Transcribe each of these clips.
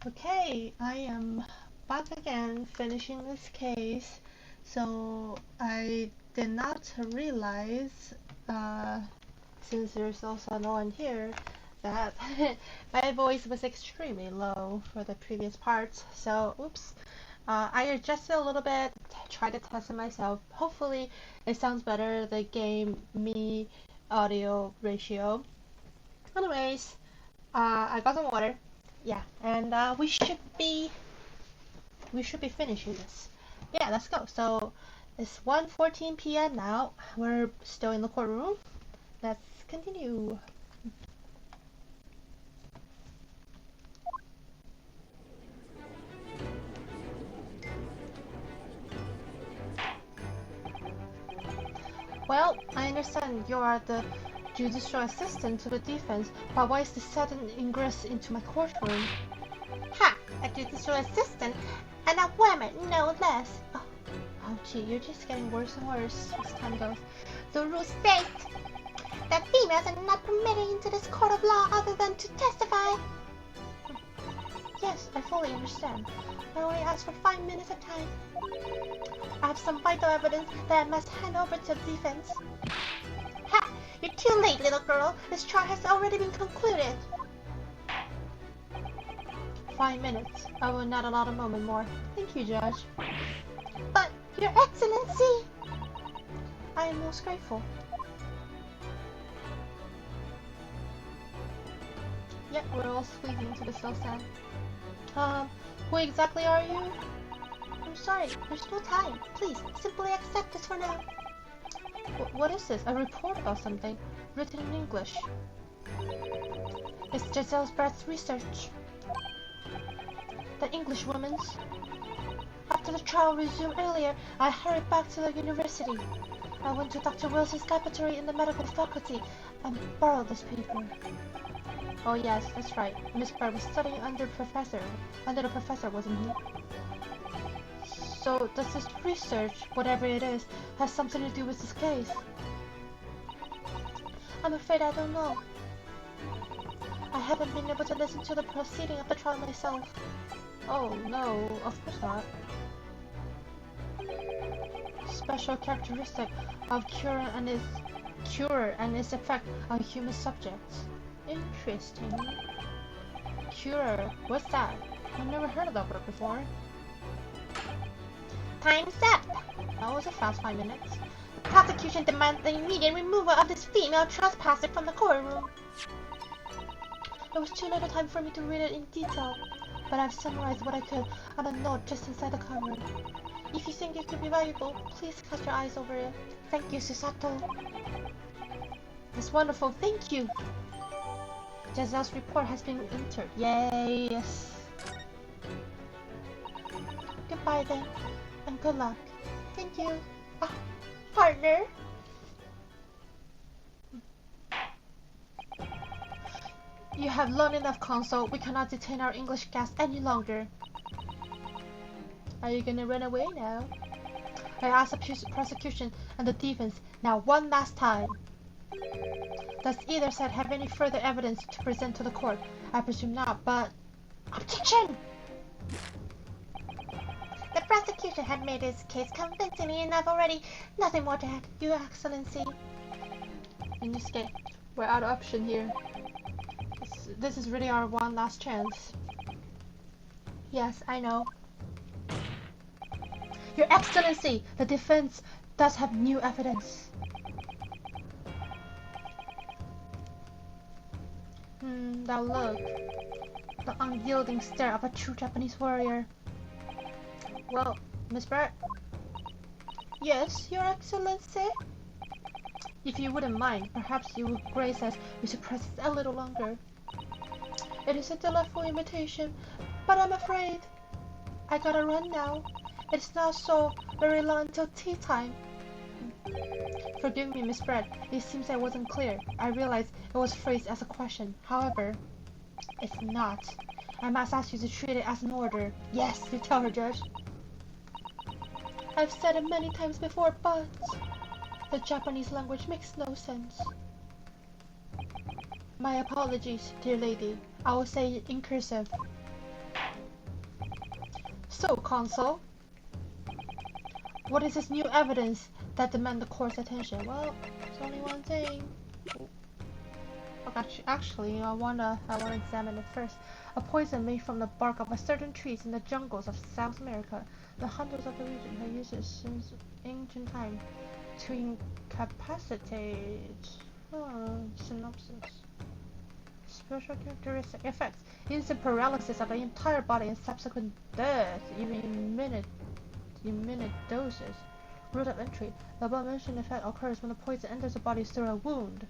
Okay, I am back again finishing this case. So I did not realize, uh, since there's also no one here, that my voice was extremely low for the previous parts. So, oops. I adjusted a little bit, tried to test it myself. Hopefully it sounds better, the game me audio ratio. Anyways, I got some water. Yeah, and we should be finishing this. Yeah, let's go. So it's 1:14 p.m. now. We're still in the courtroom. Let's continue. Well, I understand you are the judicial assistant to the defense, but why is the sudden ingress into my courtroom? Ha! A judicial assistant and a woman, no less. Oh, gee, you're just getting worse and worse as time goes. The rules state that females are not permitted into this court of law other than to testify. Yes, I fully understand. I only asked for 5 minutes of time. I have some vital evidence that I must hand over to the defense. Ha! You're too late, little girl. This trial has already been concluded. 5 minutes. I will not allow a moment more. Thank you, Judge. But, Your Excellency! I am most grateful. Yep, we're all squeezing into the cell stand. Who exactly are you? I'm sorry, there's no time. Please, simply accept this for now. What is this? A report about something, written in English. It's Giselle's Brett's research. The Englishwoman's. After the trial resumed earlier, I hurried back to the university. I went to Dr. Wilson's laboratory in the medical faculty and borrowed this paper. Oh yes, that's right. Miss Brett was studying under the professor, wasn't he? So does this research, whatever it is, have something to do with this case? I'm afraid I don't know. I haven't been able to listen to the proceeding of the trial myself. Oh no, of course not. Special characteristic of cure and its effect on human subjects. Interesting. Cure, what's that? I've never heard of that word before. Time's up! That was a fast 5 minutes. The prosecution demands the immediate removal of this female trespasser from the courtroom. There was too little time for me to read it in detail, but I've summarized what I could on a note just inside the cover. If you think it could be valuable, please cast your eyes over it. Thank you, Susato. It's wonderful, thank you! Giselle's report has been entered. Yay, yes. Goodbye then, and good luck. Thank you. Partner? You have learned enough, Consul. We cannot detain our English guest any longer. Are you gonna run away now? I asked the prosecution and the defense now one last time. Does either side have any further evidence to present to the court? I presume not, but... Objection! The prosecution had made its case convincingly enough already. Nothing more to add, Your Excellency. In this case, we're out of option here. This is really our one last chance. Yes, I know. Your Excellency, the defense does have new evidence. Now look. The unyielding stare of a true Japanese warrior. Well, Miss Brett? Yes, Your Excellency? If you wouldn't mind, perhaps you would grace us with your presence a little longer. It is a delightful invitation, but I'm afraid I gotta run now. It's not so very long until tea time. Forgive me, Miss Brett. It seems I wasn't clear. I realize it was phrased as a question. However, it's not. I must ask you to treat it as an order. Yes, you tell her, Judge. I've said it many times before, but the Japanese language makes no sense. My apologies, dear lady. I will say it in cursive. So, Consul, what is this new evidence that demand the court's attention? Well, there's only one thing. Actually, I wanna examine it first. A poison made from the bark of a certain trees in the jungles of South America. The hunters of the region have used it since ancient time to incapacitate. Synopsis. Special characteristic effects: instant paralysis of the entire body and subsequent death, even in minute doses. Route of entry: the above-mentioned effect occurs when the poison enters the body through a wound,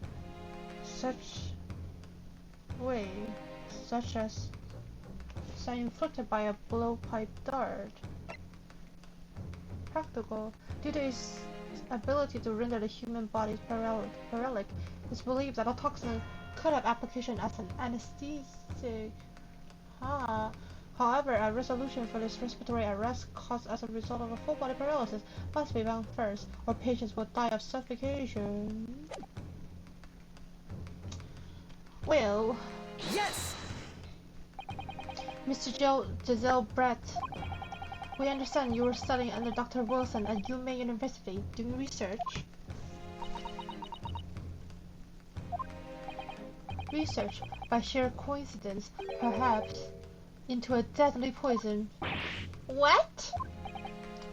such as inflicted by a blowpipe dart. Practical: due to its ability to render the human body paralytic, it's believed that a toxin could have application as an anesthetic. However, a resolution for this respiratory arrest caused as a result of a full body paralysis must be found first, or patients will die of suffocation. Well, Yes! Mr. Giselle Brett, we understand you were studying under Dr. Wilson at UMA University, doing research. Research, by sheer coincidence, perhaps, into a deadly poison. What?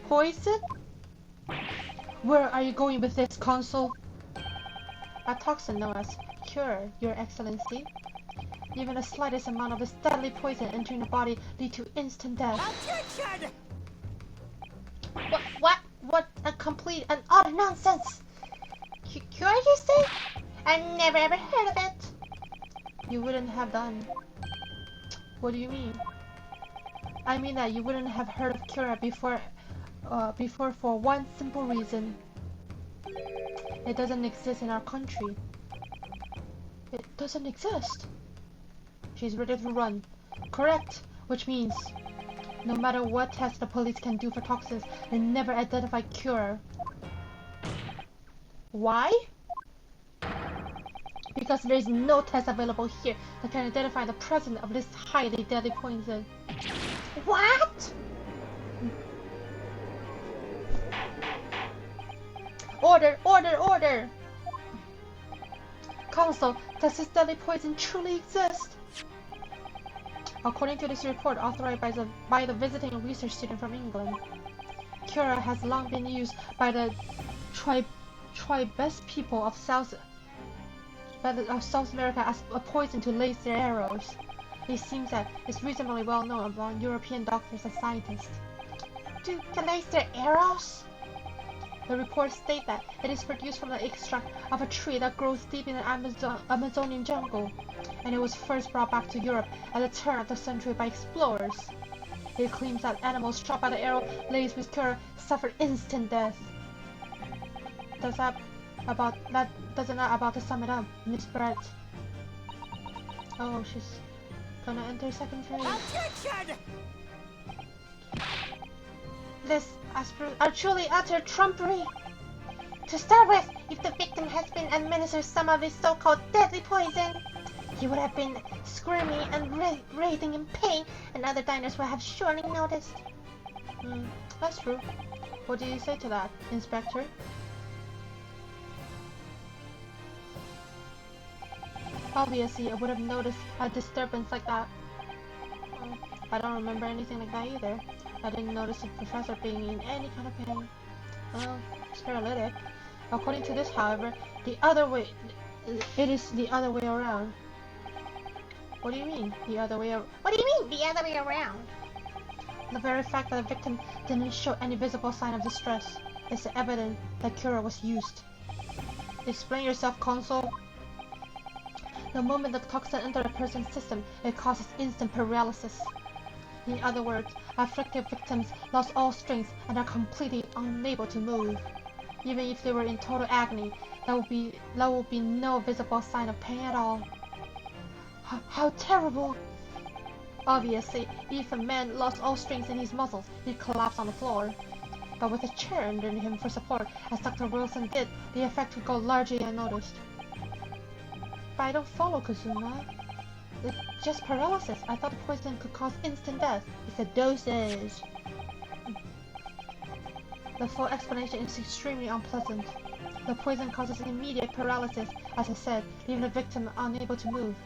Poison? Where are you going with this, Consul? A toxin known as Cure, Your Excellency. Even the slightest amount of this deadly poison entering the body lead to instant death. Attention! What a complete and utter nonsense! Cure, you say? I never ever heard of it. You wouldn't have done. What do you mean? I mean that you wouldn't have heard of Cura before for one simple reason. It doesn't exist in our country. It doesn't exist. She's ready to run. Correct, which means no matter what test the police can do for toxins, they never identify Cure. Why? Because there is no test available here that can identify the presence of this highly deadly poison. What? Order! Order! Order! Counsel, does this deadly poison truly exist? According to this report authorized by the visiting research student from England, Cura has long been used by the tribes people of South America as a poison to lace their arrows. It seems that it's reasonably well known among European doctors and scientists. To lace their arrows? The reports state that it is produced from the extract of a tree that grows deep in the Amazonian jungle, and it was first brought back to Europe at the turn of the century by explorers. It claims that animals shot by the arrow laced with Cura suffered instant death. Does that about to sum it up, Miss Brett? Oh, she's gonna enter second phase. Attention! This are truly utter trumpery. To start with, if the victim has been administered some of this so-called deadly poison, he would have been screaming and writhing in pain, and other diners would have surely noticed. That's true. What do you say to that, Inspector? Obviously, I would have noticed a disturbance like that. I don't remember anything like that either. I didn't notice the professor being in any kind of pain. Well, it's paralytic. According to this, however, it is the other way around. What do you mean, the other way around? What do you mean, the other way around? The very fact that the victim didn't show any visible sign of distress is evident that Cura was used. Explain yourself, Consul. The moment the toxin enters a person's system, it causes instant paralysis. In other words, afflicted victims lost all strength and are completely unable to move. Even if they were in total agony, there will be no visible sign of pain at all. How terrible! Obviously, if a man lost all strength in his muscles, he'd collapse on the floor. But with a chair underneath him for support, as Dr. Wilson did, the effect would go largely unnoticed. But I don't follow, Kazuma. It's just paralysis. I thought the poison could cause instant death. It's the dosage. The full explanation is extremely unpleasant. The poison causes immediate paralysis, as I said, leaving the victim unable to move.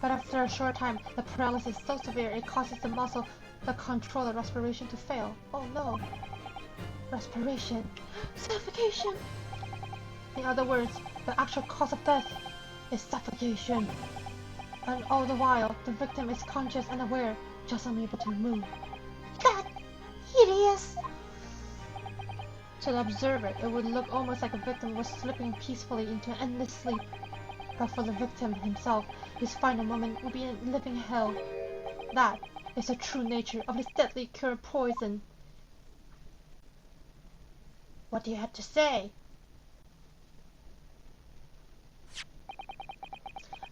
But after a short time, the paralysis is so severe it causes the muscle that control the respiration to fail. Oh no! Respiration. Suffocation! In other words, the actual cause of death is suffocation. And all the while, the victim is conscious and aware, just unable to move. That hideous! To the observer, it would look almost like a victim was slipping peacefully into an endless sleep. But for the victim himself, his final moment will be a living hell. That is the true nature of this deadly cure poison. What do you have to say?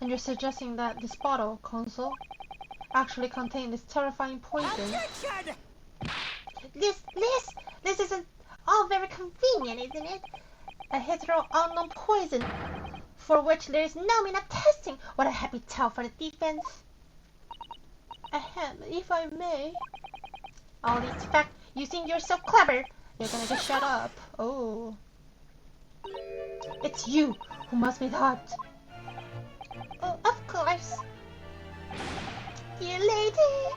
And you're suggesting that this bottle, Consul, actually contained this terrifying poison? Objection! This isn't all very convenient, isn't it? A hitherto unknown poison, for which there is no means of testing. What a happy tale for the defense. Ahem, if I may. All these facts, you think you're so clever. You're gonna just shut up. Oh. It's you who must be taught. Oh, of course. Dear lady.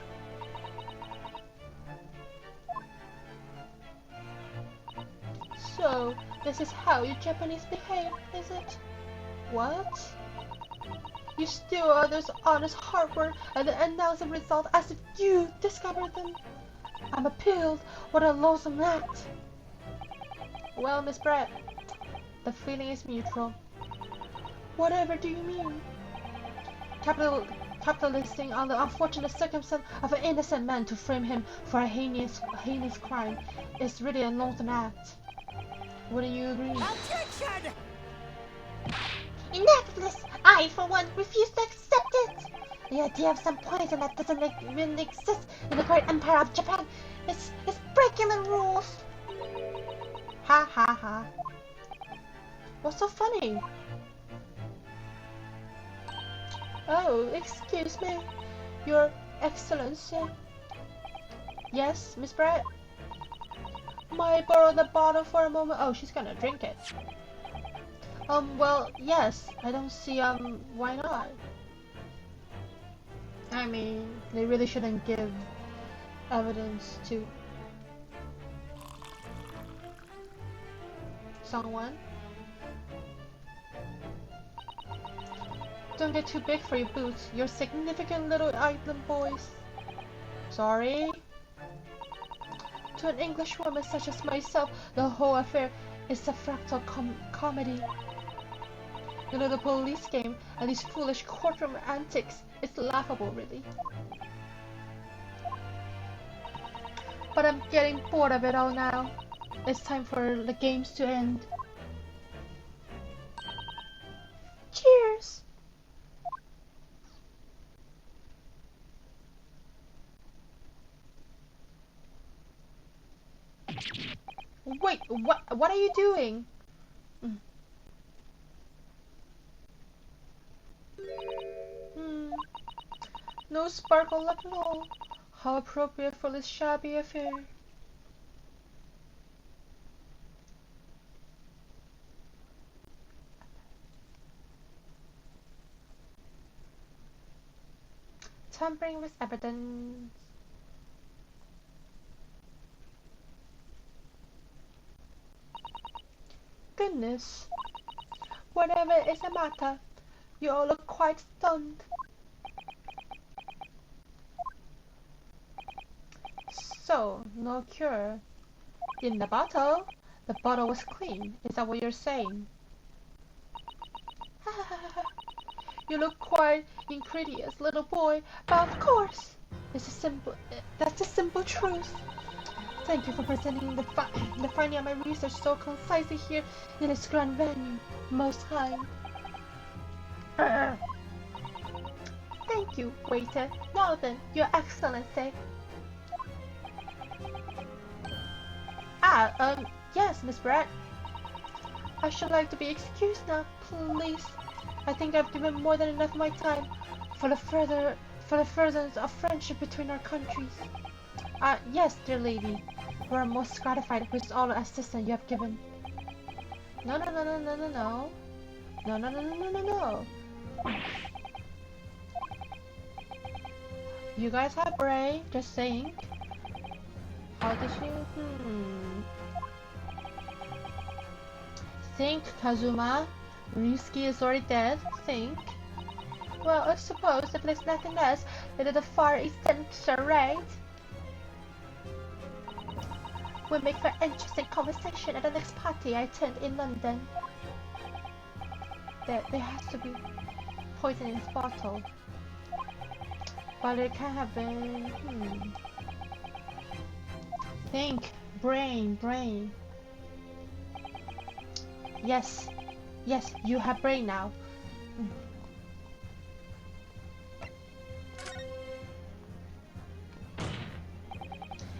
So, this is how you Japanese behave, is it? What? You steal others' honest hard work and then announce the result as if you discovered them. I'm appalled. What a loathsome act. Well, Miss Brett, the feeling is mutual. Whatever do you mean? Capitalizing on the unfortunate circumstance of an innocent man to frame him for a heinous crime is really a loathsome act. Wouldn't you agree? Objection! Enough of this! I, for one, refuse to accept it! The idea of some poison that doesn't even exist in the great empire of Japan is breaking the rules! Ha ha ha. What's so funny? Oh, excuse me, Your Excellency. Yes, Miss Brett? Might I borrow the bottle for a moment? Oh, she's gonna drink it. Well, yes. I don't see, why not? I mean, they really shouldn't give evidence to someone. Don't get too big for your boots. You're significant little island boys. Sorry? To an Englishwoman such as myself, the whole affair is a fractal comedy. You know, the police game and these foolish courtroom antics is laughable, really. But I'm getting bored of it all now. It's time for the games to end. Cheers! Wait, what are you doing? No sparkle at all. How appropriate for this shabby affair. Tampering with evidence. Goodness. Whatever is the matter? You all look quite stunned. So, no cure. In the bottle? The bottle was clean. Is that what you're saying? You look quite incredulous, little boy, but of course, that's the simple truth. Thank you for presenting the finding of my research so concisely here in this grand venue. Most kind. Thank you, waiter. Now then, Your Excellency. Yes, Miss Brett. I should like to be excused now, please. I think I've given more than enough of my time for the furtherance of friendship between our countries. Yes, dear lady. we're most gratified with all the assistance you have given. No, no, no, no, no, no, no. No, no, no, no, no, no, no. You guys have brain, just think. How did you... Think, Kazuma. Ryusuke is already dead. Think. Well, I suppose if there's nothing else, they did a Far Eastern charade. We'll make for interesting conversation at the next party I attend in London. There has to be poison in this bottle. But it can have been... Think. Brain. Yes, you have brain now.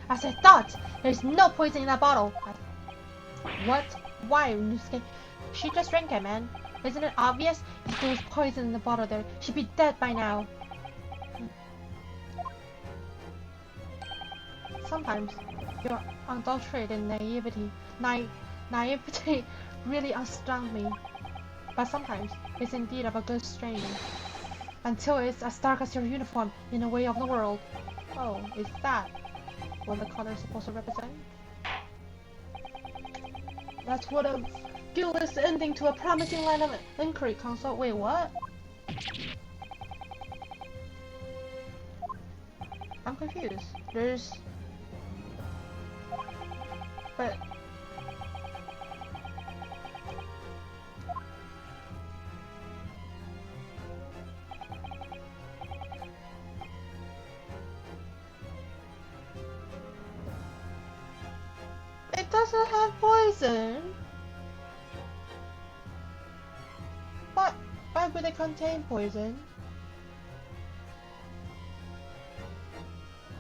As I thought, there's no poison in that bottle. What? Why, Ryusuke? She just drank it, man. Isn't it obvious? If there was poison in the bottle there, she'd be dead by now. Sometimes your unadulterated naivety really astounds me. But sometimes it's indeed of a good strain. Until it's as dark as your uniform in a way of the world. Oh, is that what the color is supposed to represent? That's what a guiltless ending to a promising line of inquiry, Console. Wait, what? I'm confused. But... It doesn't have poison. But why would it contain poison?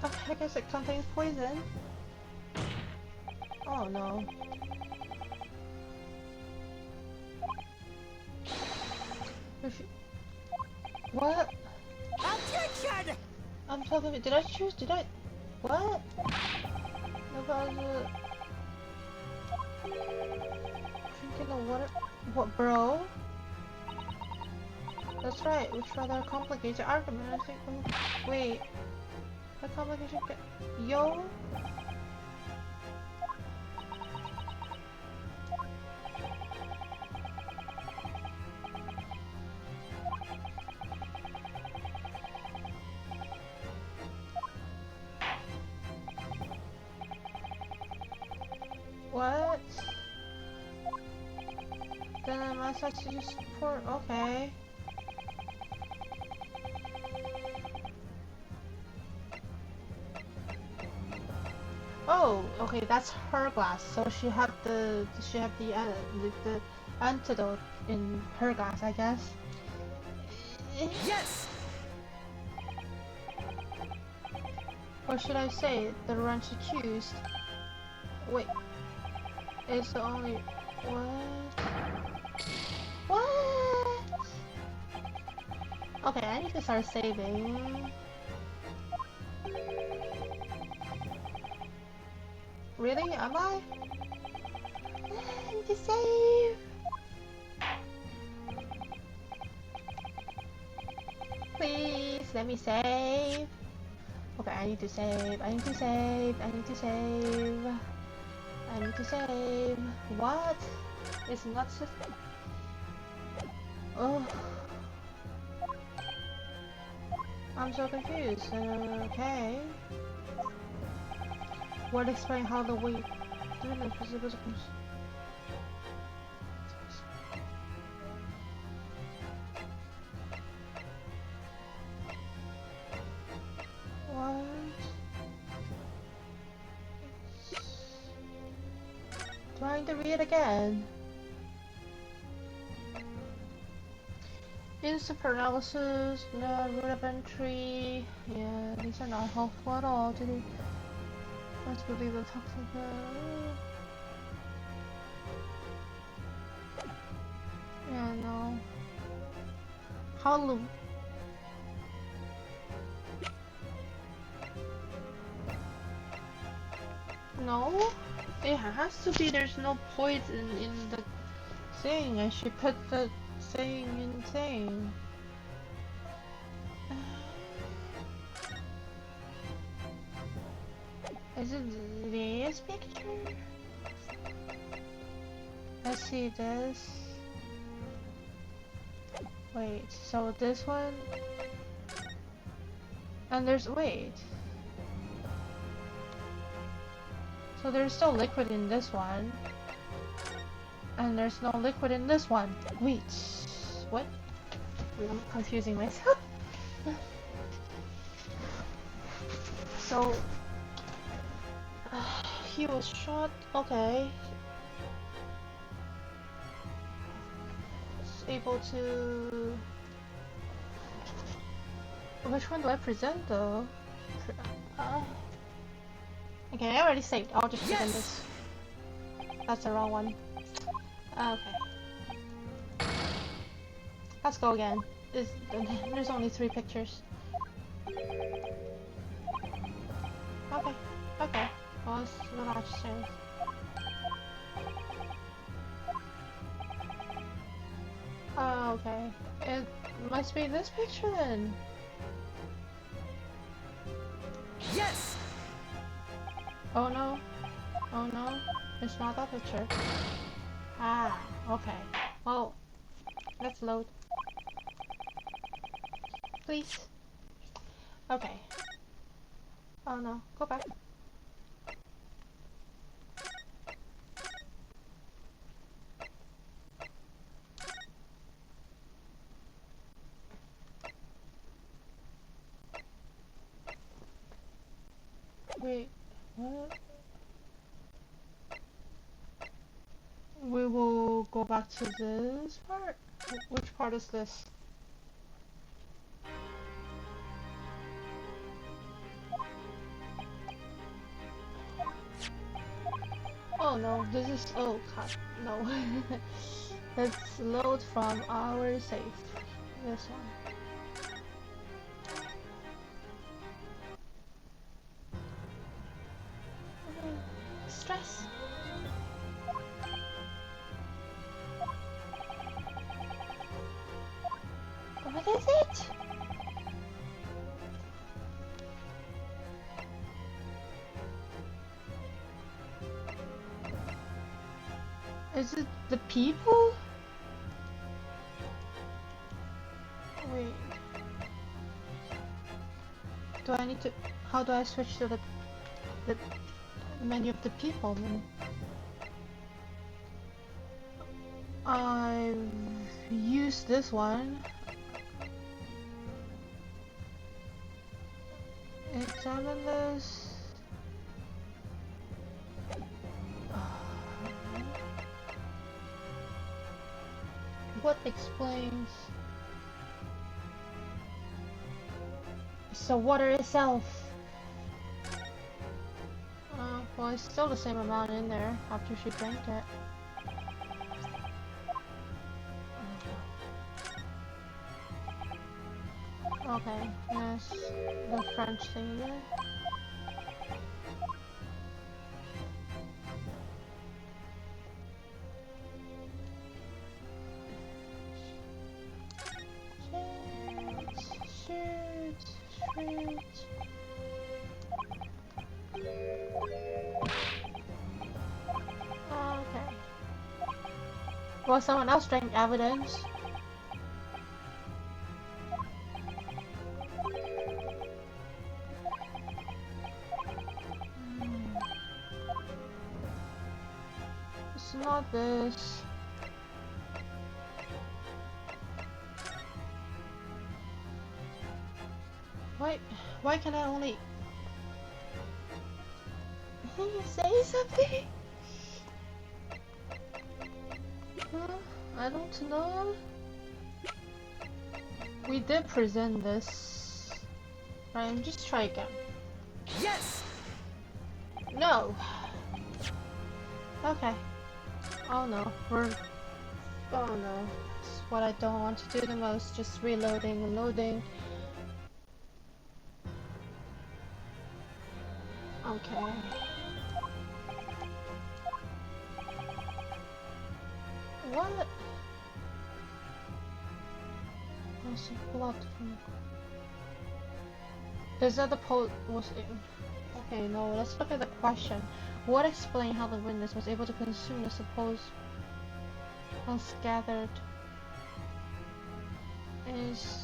I guess it contains poison. Oh no. What? Attention! I'm so confused. Did I choose? Did I? What? Because drinking the water. What, bro? That's right. Which rather complicates your argument. I think. Wait. The complication. Yo. What? Then I must have to use support. Okay. Oh, okay. That's her glass. So she had the antidote in her glass, I guess. Yes! Or should I say the wrench accused? Wait. It's the only... What? What? Okay, I need to start saving. Really? Am I? I need to save. Please, let me save. Okay, I need to save. I need to save. I need to save. I need to save. What? It's not just... Oh. I'm so confused. Okay. What explain how the weight... What? Do I need to read again? Instant paralysis, no rudimentary. Yeah, these are not helpful at all. Let's believe the toxic. Yeah, no. How No, it has to be. There's no poison in the thing. I should put the thing in thing. Is it this picture? Let's see this. Wait, so this one? And there's, wait. So there's still liquid in this one. And there's no liquid in this one. Wait, what? I'm confusing myself. So, he was shot, okay. Is able to... Which one do I present though? Okay, I already saved. I'll just present this. That's the wrong one. Okay. Let's go again. There's only 3 pictures. Okay, okay. Well, let's watch this. Oh, okay. It must be this picture then. Yes! Oh no. Oh no. It's not that picture. Ah, okay. Well, let's load. Please. Okay. Oh no. Go back. Wait, what? We will go back to this part? Which part is this? Oh no, this is... oh god, no. Let's load from our save. This one. Stress. What is it? Is it the people? Wait. Do I need to... how do I switch to the menu of the people then? I've used this one. Examine this. What explains? So water itself. Well, it's still the same amount in there after she drank it. Okay, yes, the French thing again. Shoot. Okay. Well, someone else drank evidence. It's not this. Why can I only... Can you say something? I don't know. We did present this. Right, just try again. Yes! No! Okay. Oh no, oh no. It's what I don't want to do the most, just reloading and loading. Okay. What? Also blood from... Is that the post was it? Okay, no, let's look at the question. What explains how the witness was able to consume the supposed unscattered is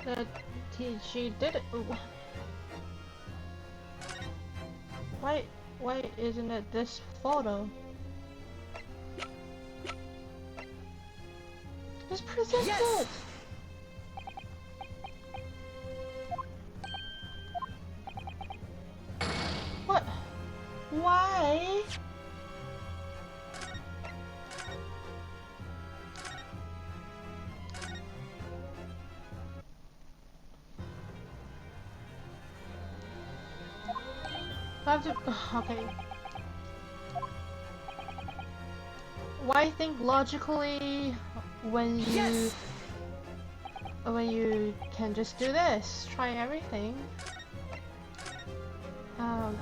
that she did it. Why isn't it this photo? Just present Yes! it! What? Why? I have to... Okay. Why think logically when you... Yes! When you can just do this? Try everything. Oh no.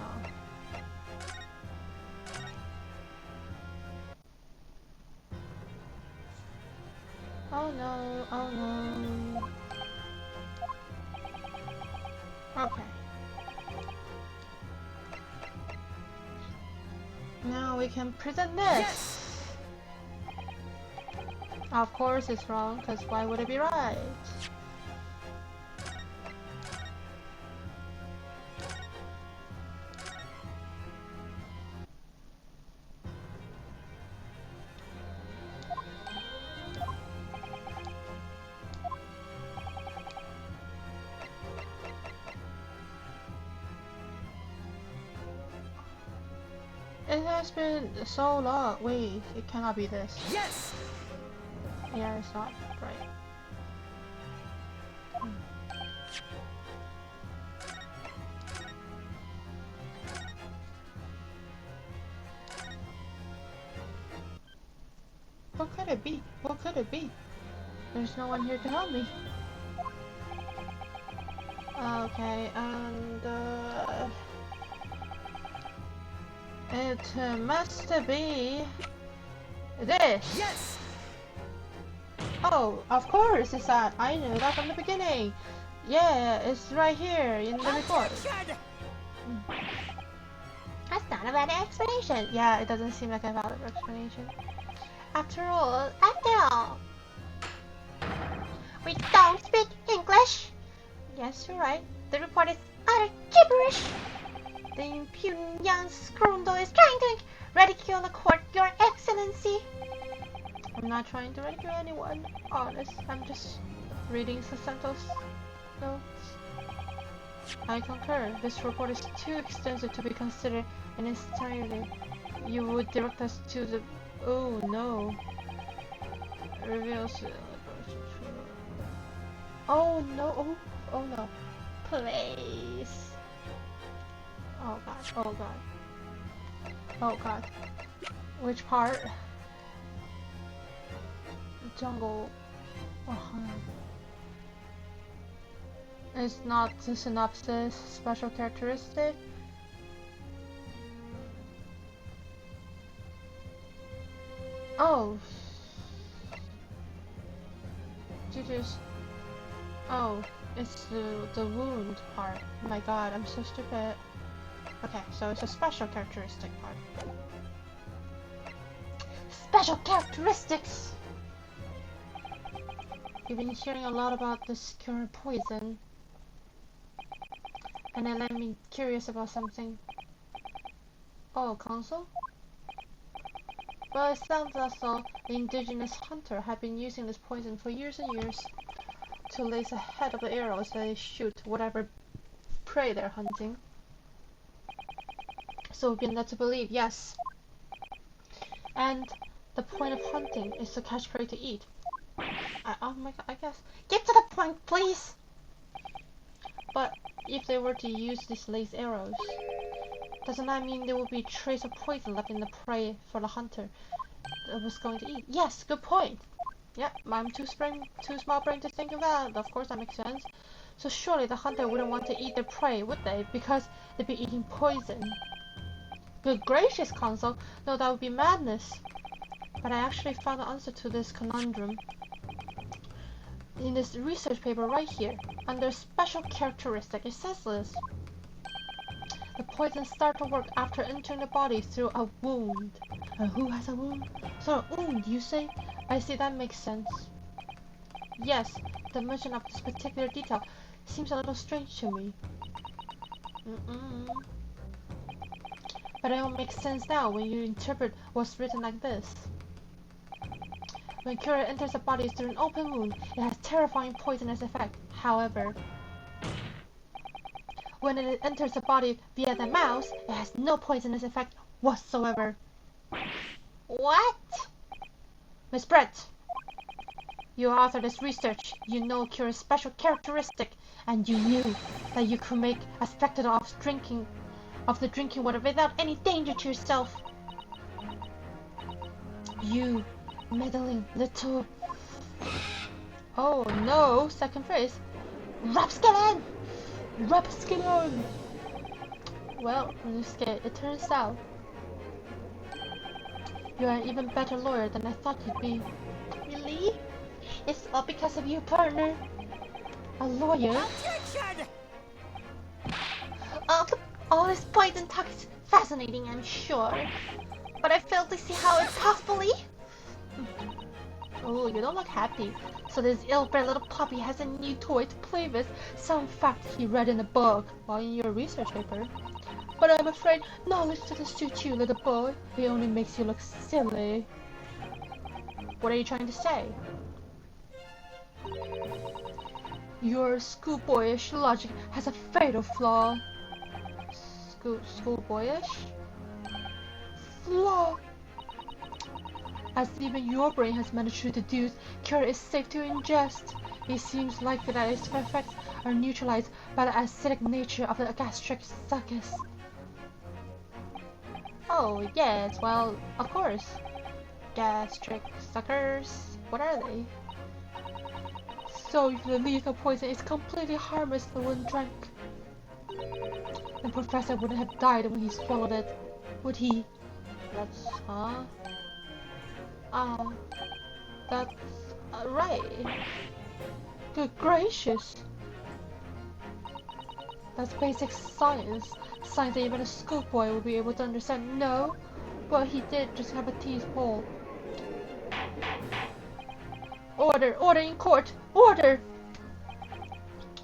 Oh no, oh no. Okay. Now we can present this. Yes! Of course it's wrong, because why would it be right? It has been so long. Wait, it cannot be this. Yes! Yeah, it's not right. What could it be? What could it be? There's no one here to help me. Okay, and it must be this. Yes! Oh, of course it's that. I knew that from the beginning. Yeah, it's right here in the report. Attention! That's not a bad explanation. Yeah, it doesn't seem like a valid explanation. After all, we don't speak English. Yes, you're right. The report is utter gibberish. The impudent young scoundrel is trying to ridicule the court, Your Excellency. I'm not trying to ridicule anyone, honest. I'm just reading Sasanto's notes. I concur. This report is too extensive to be considered in its entirety. You would direct us to the... Oh no. Reveals... Oh no. Oh no. Please. Oh god. Oh god. Oh god. Which part? Jungle. It's not the synopsis, special characteristic. Oh. Oh, it's the wound part. Oh my god, I'm so stupid. Okay, so it's a special characteristic part. Special characteristics! You've been hearing a lot about this current poison. And it led me curious about something. Oh, console? Well, it sounds as though the indigenous hunter had been using this poison for years and years to lace ahead of the arrows they shoot whatever prey they're hunting. So we've been led to believe, yes. And the point of hunting is to catch prey to eat. Oh my god, I guess. Get to the point, please! But if they were to use these lace arrows, doesn't that mean there would be trace of poison left in the prey for the hunter that was going to eat? Yes, good point. Yep, I'm too small brain to think of that. Of course that makes sense. So surely the hunter wouldn't want to eat their prey, would they? Because they'd be eating poison. Good gracious, Console. No, that would be madness. But I actually found the answer to this conundrum in this research paper right here. Under special characteristic, it says this. The poison starts to work after entering the body through a wound. And who has a wound? So a wound, you say? I see, that makes sense. Yes, the mention of this particular detail seems a little strange to me. But it all makes sense now when you interpret what's written like this. When Cura enters the body through an open wound, it has terrifying poisonous effect. However, when it enters the body via the mouth, it has no poisonous effect whatsoever. What? Miss Brett, you authored this research. You know Cura's special characteristic, and you knew that you could make a spectacle of the drinking water without any danger to yourself. You meddling little... Oh no, second phrase. Rapskellon! Rapskellon! Well, Nusuke, it turns out you're an even better lawyer than I thought you'd be. Really? It's all because of you, partner. A lawyer? Objection! All this poison talk is fascinating, I'm sure. But I fail to see how it possibly... Oh, you don't look happy. So this ill-bred little puppy has a new toy to play with, some fact he read in a book while in your research paper. But I'm afraid knowledge doesn't suit you, little boy. It only makes you look silly. What are you trying to say? Your schoolboyish logic has a fatal flaw. Schoolboyish? Flaw? As even your brain has managed to deduce, Cure is safe to ingest. It seems likely that its effects are neutralized by the acidic nature of the gastric succus. Oh, yes, well, of course. Gastric suckers, what are they? So the lethal poison is completely harmless when drank. The professor wouldn't have died when he swallowed it, would he? That's... huh? That's... right. Good gracious. That's basic science. Science that even a schoolboy will be able to understand. No, but he did just have a teeth pull. Order! Order in court! Order!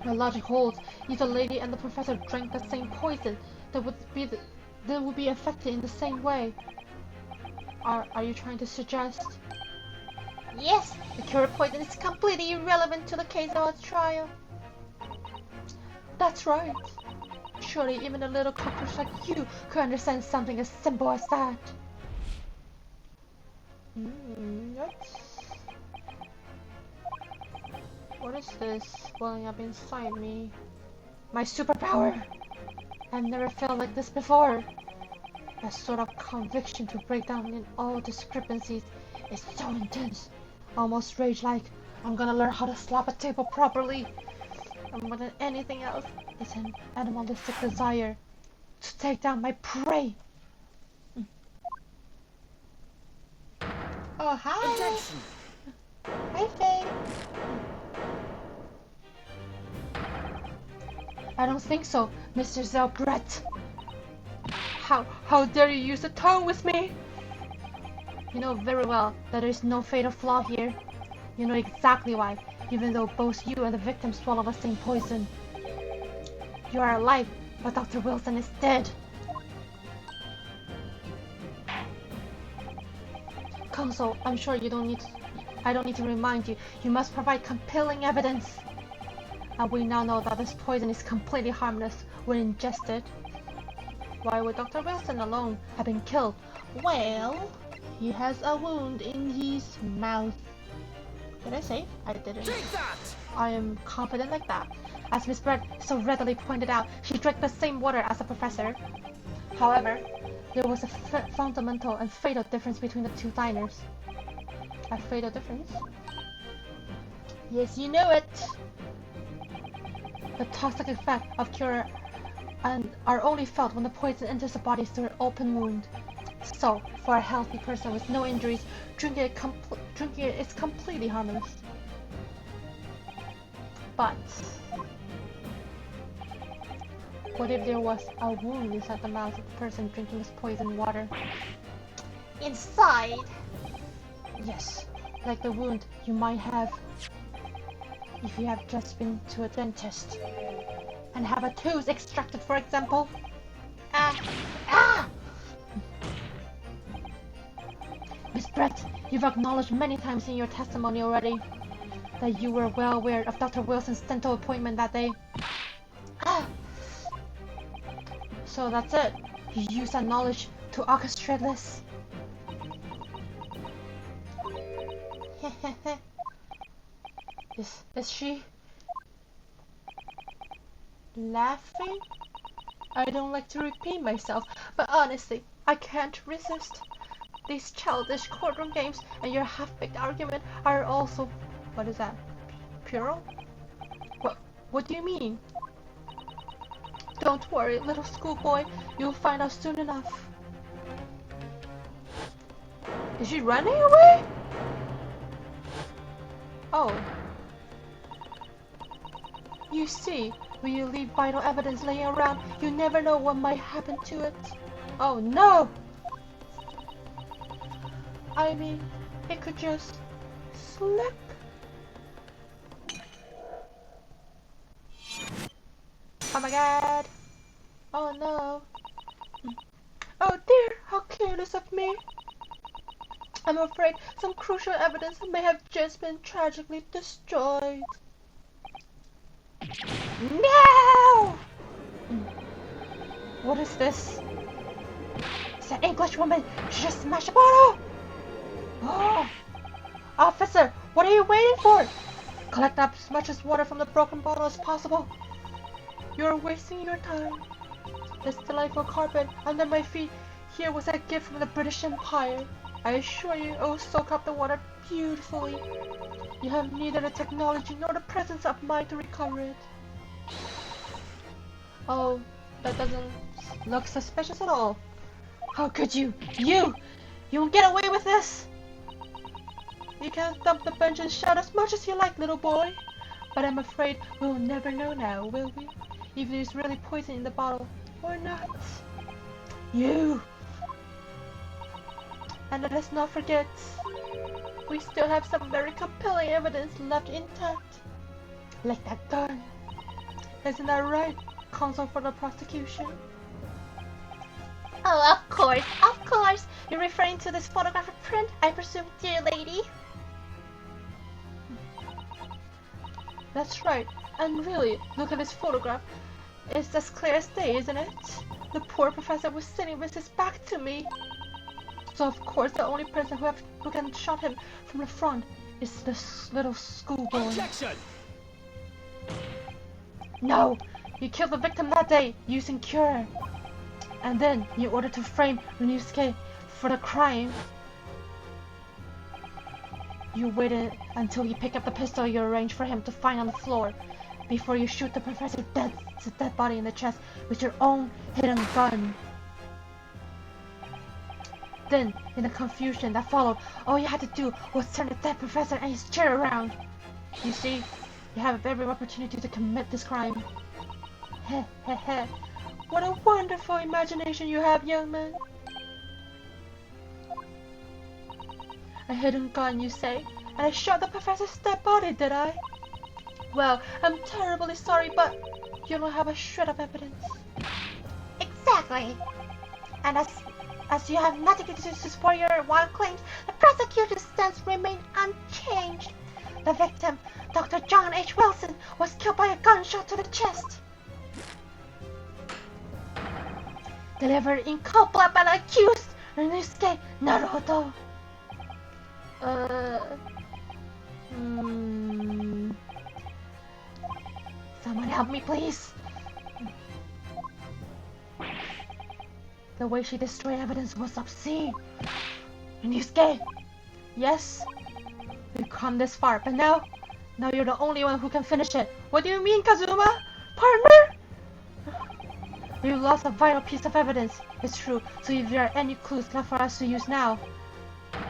My logic holds. If the lady and the professor drank the same poison, they would be affected in the same way. Are you trying to suggest? Yes, the Cure poison is completely irrelevant to the case of our trial. That's right. Surely even a little cockroach like you could understand something as simple as that. What is this welling up inside me? My superpower! I've never felt like this before. A sort of conviction to break down in all discrepancies is so intense, almost rage-like. I'm gonna learn how to slap a table properly. And more than anything else, it's an animalistic desire to take down my prey. Oh, hi! Objection! Hi, Faye! I don't think so, Mr. Zelbrett. How dare you use the tongue with me? You know very well that there is no fatal flaw here. You know exactly why, even though both you and the victim swallow the same poison. You are alive, but Dr. Wilson is dead. Counsel, I'm sure I don't need to remind you. You must provide compelling evidence. And we now know that this poison is completely harmless when ingested. Why would Dr. Wilson alone have been killed? Well, he has a wound in his mouth. Did I say? I didn't. Take that! I am confident like that. As Miss Brett so readily pointed out, she drank the same water as the professor. However, there was a fundamental and fatal difference between the two diners. A fatal difference? Yes, you know it! The toxic effect of cure and are only felt when the poison enters the body through an open wound. So, for a healthy person with no injuries, drinking it is completely harmless. But what if there was a wound inside the mouth of the person drinking this poisoned water? Inside? Yes, like the wound you might have if you have just been to a dentist and have a tooth extracted, for example. Miss Brett, you've acknowledged many times in your testimony already that you were well aware of Dr. Wilson's dental appointment that day. So that's it. You used that knowledge to orchestrate this. Is she laughing? I don't like to repeat myself, but honestly, I can't resist. These childish courtroom games and your half-baked argument are also... What is that? Puerile? What do you mean? Don't worry, little schoolboy. You'll find out soon enough. Is she running away? Oh. You see, when you leave vital evidence laying around, you never know what might happen to it. Oh no! I mean, it could just slip. Oh my god! Oh no! Oh dear, how careless of me! I'm afraid some crucial evidence may have just been tragically destroyed. No! What is this? It's that English woman! She just smashed a bottle! Oh! Officer, what are you waiting for? Collect up as much water from the broken bottle as possible. You're wasting your time. This delightful carpet under my feet here was a gift from the British Empire. I assure you it will soak up the water beautifully. You have neither the technology nor the presence of mind to recover it. Oh, that doesn't look suspicious at all. How could you? You won't get away with this! You can thump the bench and shout as much as you like, little boy. But I'm afraid we'll never know now, will we? If there's really poison in the bottle or not. You! And let us not forget, we still have some very compelling evidence left intact. Like that gun. Isn't that right, counsel for the prosecution? Oh, of course, of course! You're referring to this photographic print, I presume, dear lady? That's right, and really, look at this photograph. It's as clear as day, isn't it? The poor professor was sitting with his back to me. So of course the only person who can shot him from the front is this little schoolboy. Objection! No! You killed the victim that day, using cure. And then, in order to frame Ryusuke for the crime, you waited until he picked up the pistol you arranged for him to find on the floor, before you shoot the professor's dead body in the chest with your own hidden gun. Then, in the confusion that followed, all you had to do was turn the dead professor and his chair around. You see, you have every opportunity to commit this crime. Heh heh heh. What a wonderful imagination you have, young man. A hidden gun, you say? And I shot the professor's dead body, did I? Well, I'm terribly sorry, but you don't have a shred of evidence. Exactly. And as you have nothing to support your wild claims, the prosecution's stance remained unchanged. The victim, Dr. John H. Wilson, was killed by a gunshot to the chest. Delivered in cold blood by the accused, Ryusuke Naruto. Someone help me, please. The way she destroyed evidence was obscene. Ryusuke, yes, we've come this far, but now you're the only one who can finish it. What do you mean, Kazuma? Partner? We lost a vital piece of evidence. It's true. So if there are any clues left for us to use now,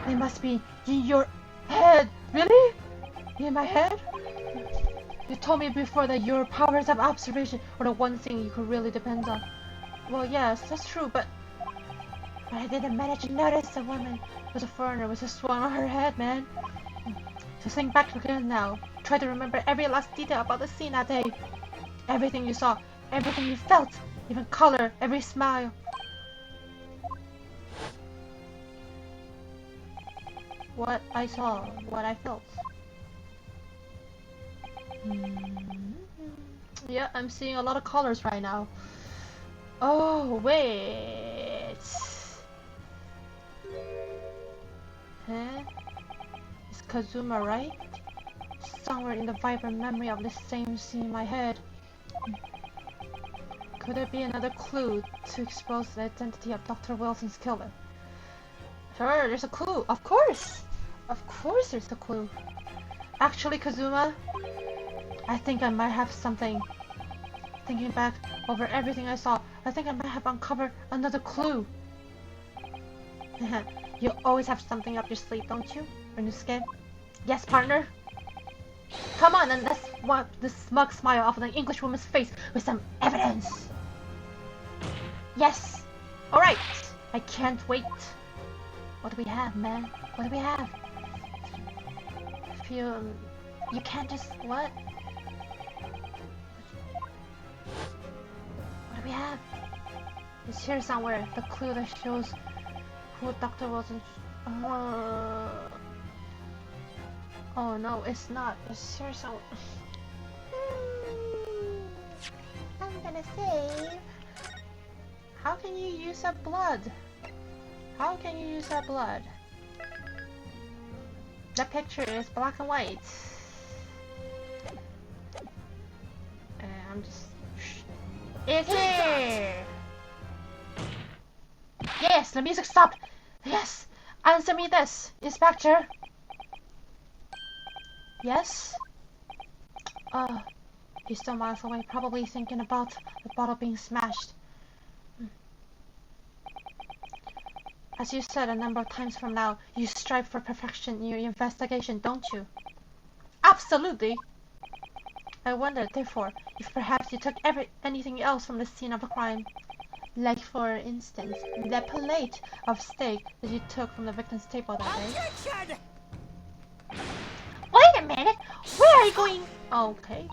they must be in your head. Really? In my head? You told me before that your powers of observation were the one thing you could really depend on. Well, yes, that's true, but I didn't manage to notice the woman was a foreigner with a swan on her head, man. So think back again now. Try to remember every last detail about the scene that day. Everything you saw, everything you felt, even color, every smile. What I saw, what I felt. Yeah, I'm seeing a lot of colors right now. Oh, wait. Huh? Is Kazuma right? Somewhere in the vibrant memory of the same scene in my head. Could there be another clue to expose the identity of Dr. Wilson's killer? Sure, there's a clue. Of course! Of course there's a clue. Actually, Kazuma, I think I might have something. Thinking back over everything I saw, I think I might have uncovered another clue. You always have something up your sleeve, don't you? When you're scared? Yes, partner? Come on, and let's wipe the smug smile off of the English woman's face with some evidence. Yes! Alright! I can't wait. What do we have, man? What do we have? Feel... You can't just... What? What do we have? It's here somewhere. The clue that shows who Dr. Wilson... Oh no, it's not. It's here somewhere. I'm gonna save. How can you use that blood? How can you use that blood? That picture is black and white. I'm just... It's here! Yes, the music stopped! Yes! Answer me this, Inspector! Yes? He's still miles away, probably thinking about the bottle being smashed. As you said a number of times from now, you strive for perfection in your investigation, don't you? Absolutely! I wonder, therefore, if perhaps you took anything else from the scene of the crime. Like, for instance, that plate of steak that you took from the victim's table that day. Wait a minute! Where are you going? Okay.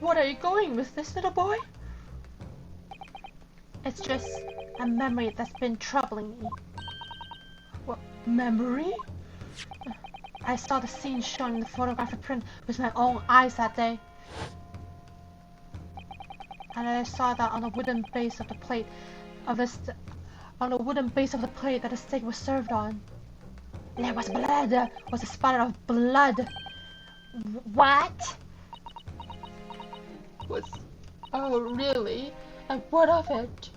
What are you going with this, little boy? It's just a memory that's been troubling me. What memory? I saw the scene shown in the photographic print with my own eyes that day. And I saw that on the wooden base of the plate that the steak was served on. There was blood. There was a spot of blood. What? Oh, really? And what of it?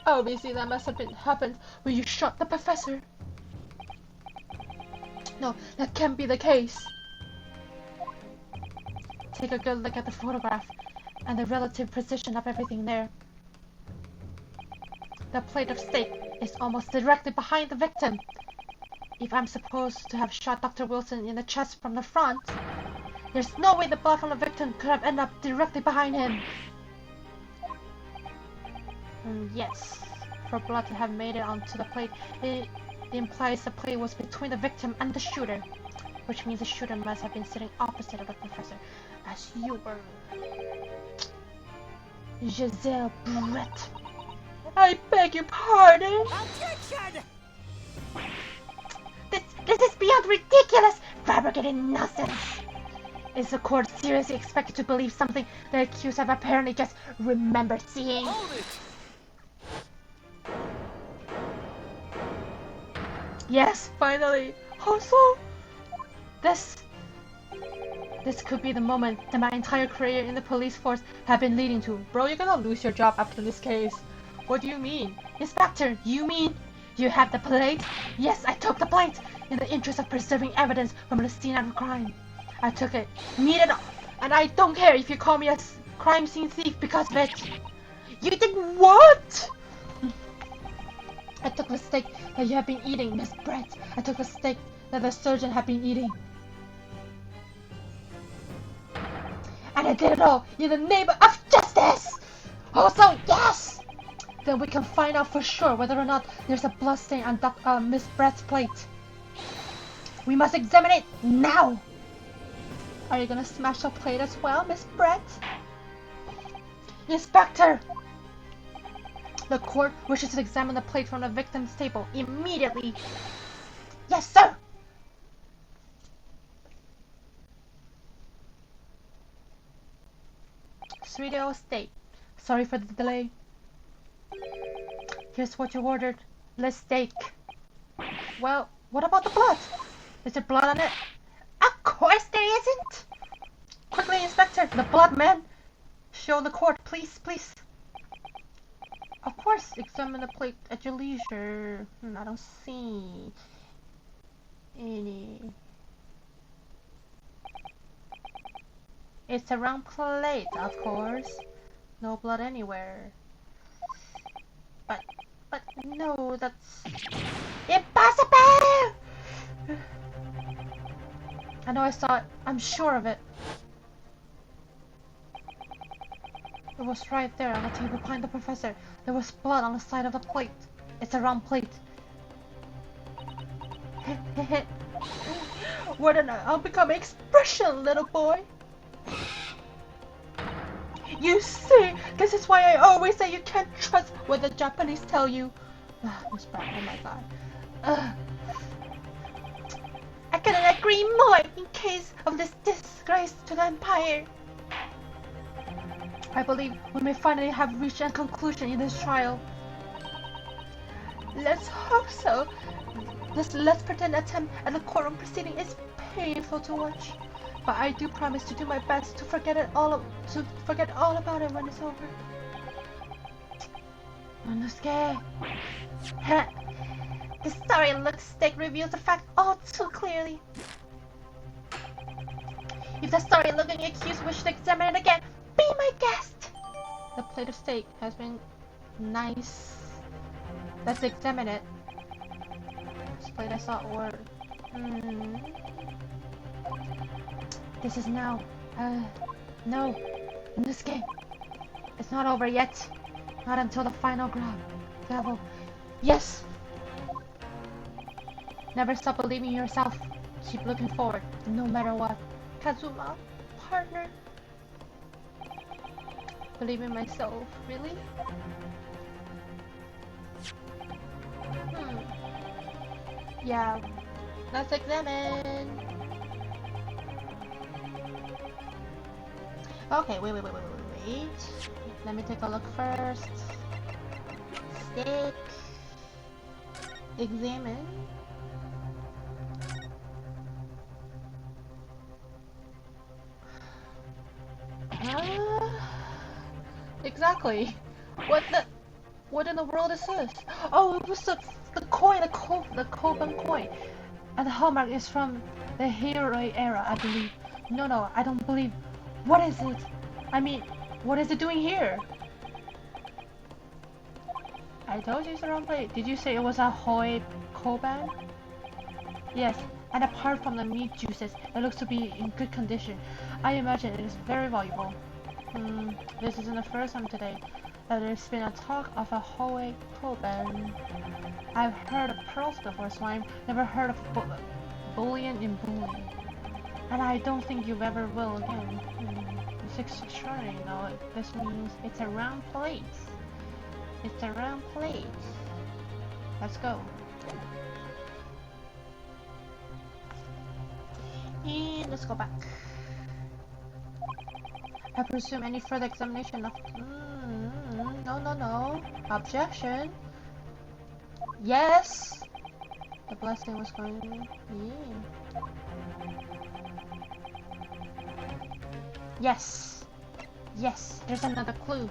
Obviously, that must have happened when you shot the professor. No, that can't be the case. Take a good look at the photograph and the relative precision of everything there. The plate of steak is almost directly behind the victim. If I'm supposed to have shot Dr. Wilson in the chest from the front, there's no way the blood from the victim could have ended up directly behind him. Yes, for blood to have made it onto the plate, it implies the plate was between the victim and the shooter, which means the shooter must have been sitting opposite of the professor, as you were. Giselle Brett. I beg your pardon? Objection! This is beyond ridiculous! Fabricated nonsense! Is the court seriously expected to believe something the accused have apparently just remembered seeing? Hold it! Yes, finally! Also, this could be the moment that my entire career in the police force have been leading to. Bro, you're gonna lose your job after this case. What do you mean? Inspector, you mean you have the plate? Yes, I took the plate! In the interest of preserving evidence from the scene of the crime. I took it. Need it, and I don't care if you call me a crime scene thief because of it. You did what? I took the steak that you have been eating, Miss Brett. I took the steak that the surgeon had been eating. And I did it all in the name of justice! Also, yes! Then we can find out for sure whether or not there's a bloodstain on Miss Brett's plate. We must examine it now! Are you gonna smash the plate as well, Miss Brett? Inspector! The court wishes to examine the plate from the victim's table immediately. Yes, sir! Sweet old steak. Sorry for the delay. Here's what you ordered. Let's steak. Well, what about the blood? Is there blood on it? Of course there isn't! Quickly, Inspector, the blood, man! Show the court, please, please. Of course, examine the plate at your leisure. I don't see any. It's a round plate, of course. No blood anywhere. But no, that's impossible! I know I saw it. I'm sure of it. It was right there on the table behind the professor. There was blood on the side of the plate. It's a round plate. What an unbecoming expression, little boy! You see, this is why I always say you can't trust what the Japanese tell you. Miss Brown, oh my god. I couldn't agree more in case of this disgrace to the Empire. I believe we may finally have reached a conclusion in this trial. Let's hope so. This less pretend attempt at the courtroom proceeding is painful to watch, but I do promise to do my best to forget all about it when it's over. Monosuke. The story looks steak reveals the fact all too clearly. If the story looking accused wishes to examine it again, be my guest! The plate of steak has been nice. Let's examine it. This plate I saw ordered. This is now. No. In this game. It's not over yet. Not until the final gavel. Yes! Never stop believing in yourself. Keep looking forward, no matter what. Kazuma, partner. Believe in myself, really? Yeah. Let's examine. Okay, wait. Let me take a look first. Stick. Examine. Exactly. What in the world is this? Oh, it was the coin, the Koban coin. And the hallmark is from the Heirei era, I believe. No, I don't believe. What is it? I mean, what is it doing here? I told you it's the wrong place. Did you say it was a Hoi Koban? Yes, and apart from the meat juices, it looks to be in good condition. I imagine it is very valuable. This isn't the first time today that there's been a talk of a Hoi Koban. I've heard of pearls before, so I've never heard of bullion in bullion. And I don't think you ever will again. It's extraordinary, you know. This means it's a round plate. It's a round plate. Let's go. And let's go back. I presume any further examination of... No. Objection. Yes! The blessing was going to... Yeah. Yes! Yes, there's another clue.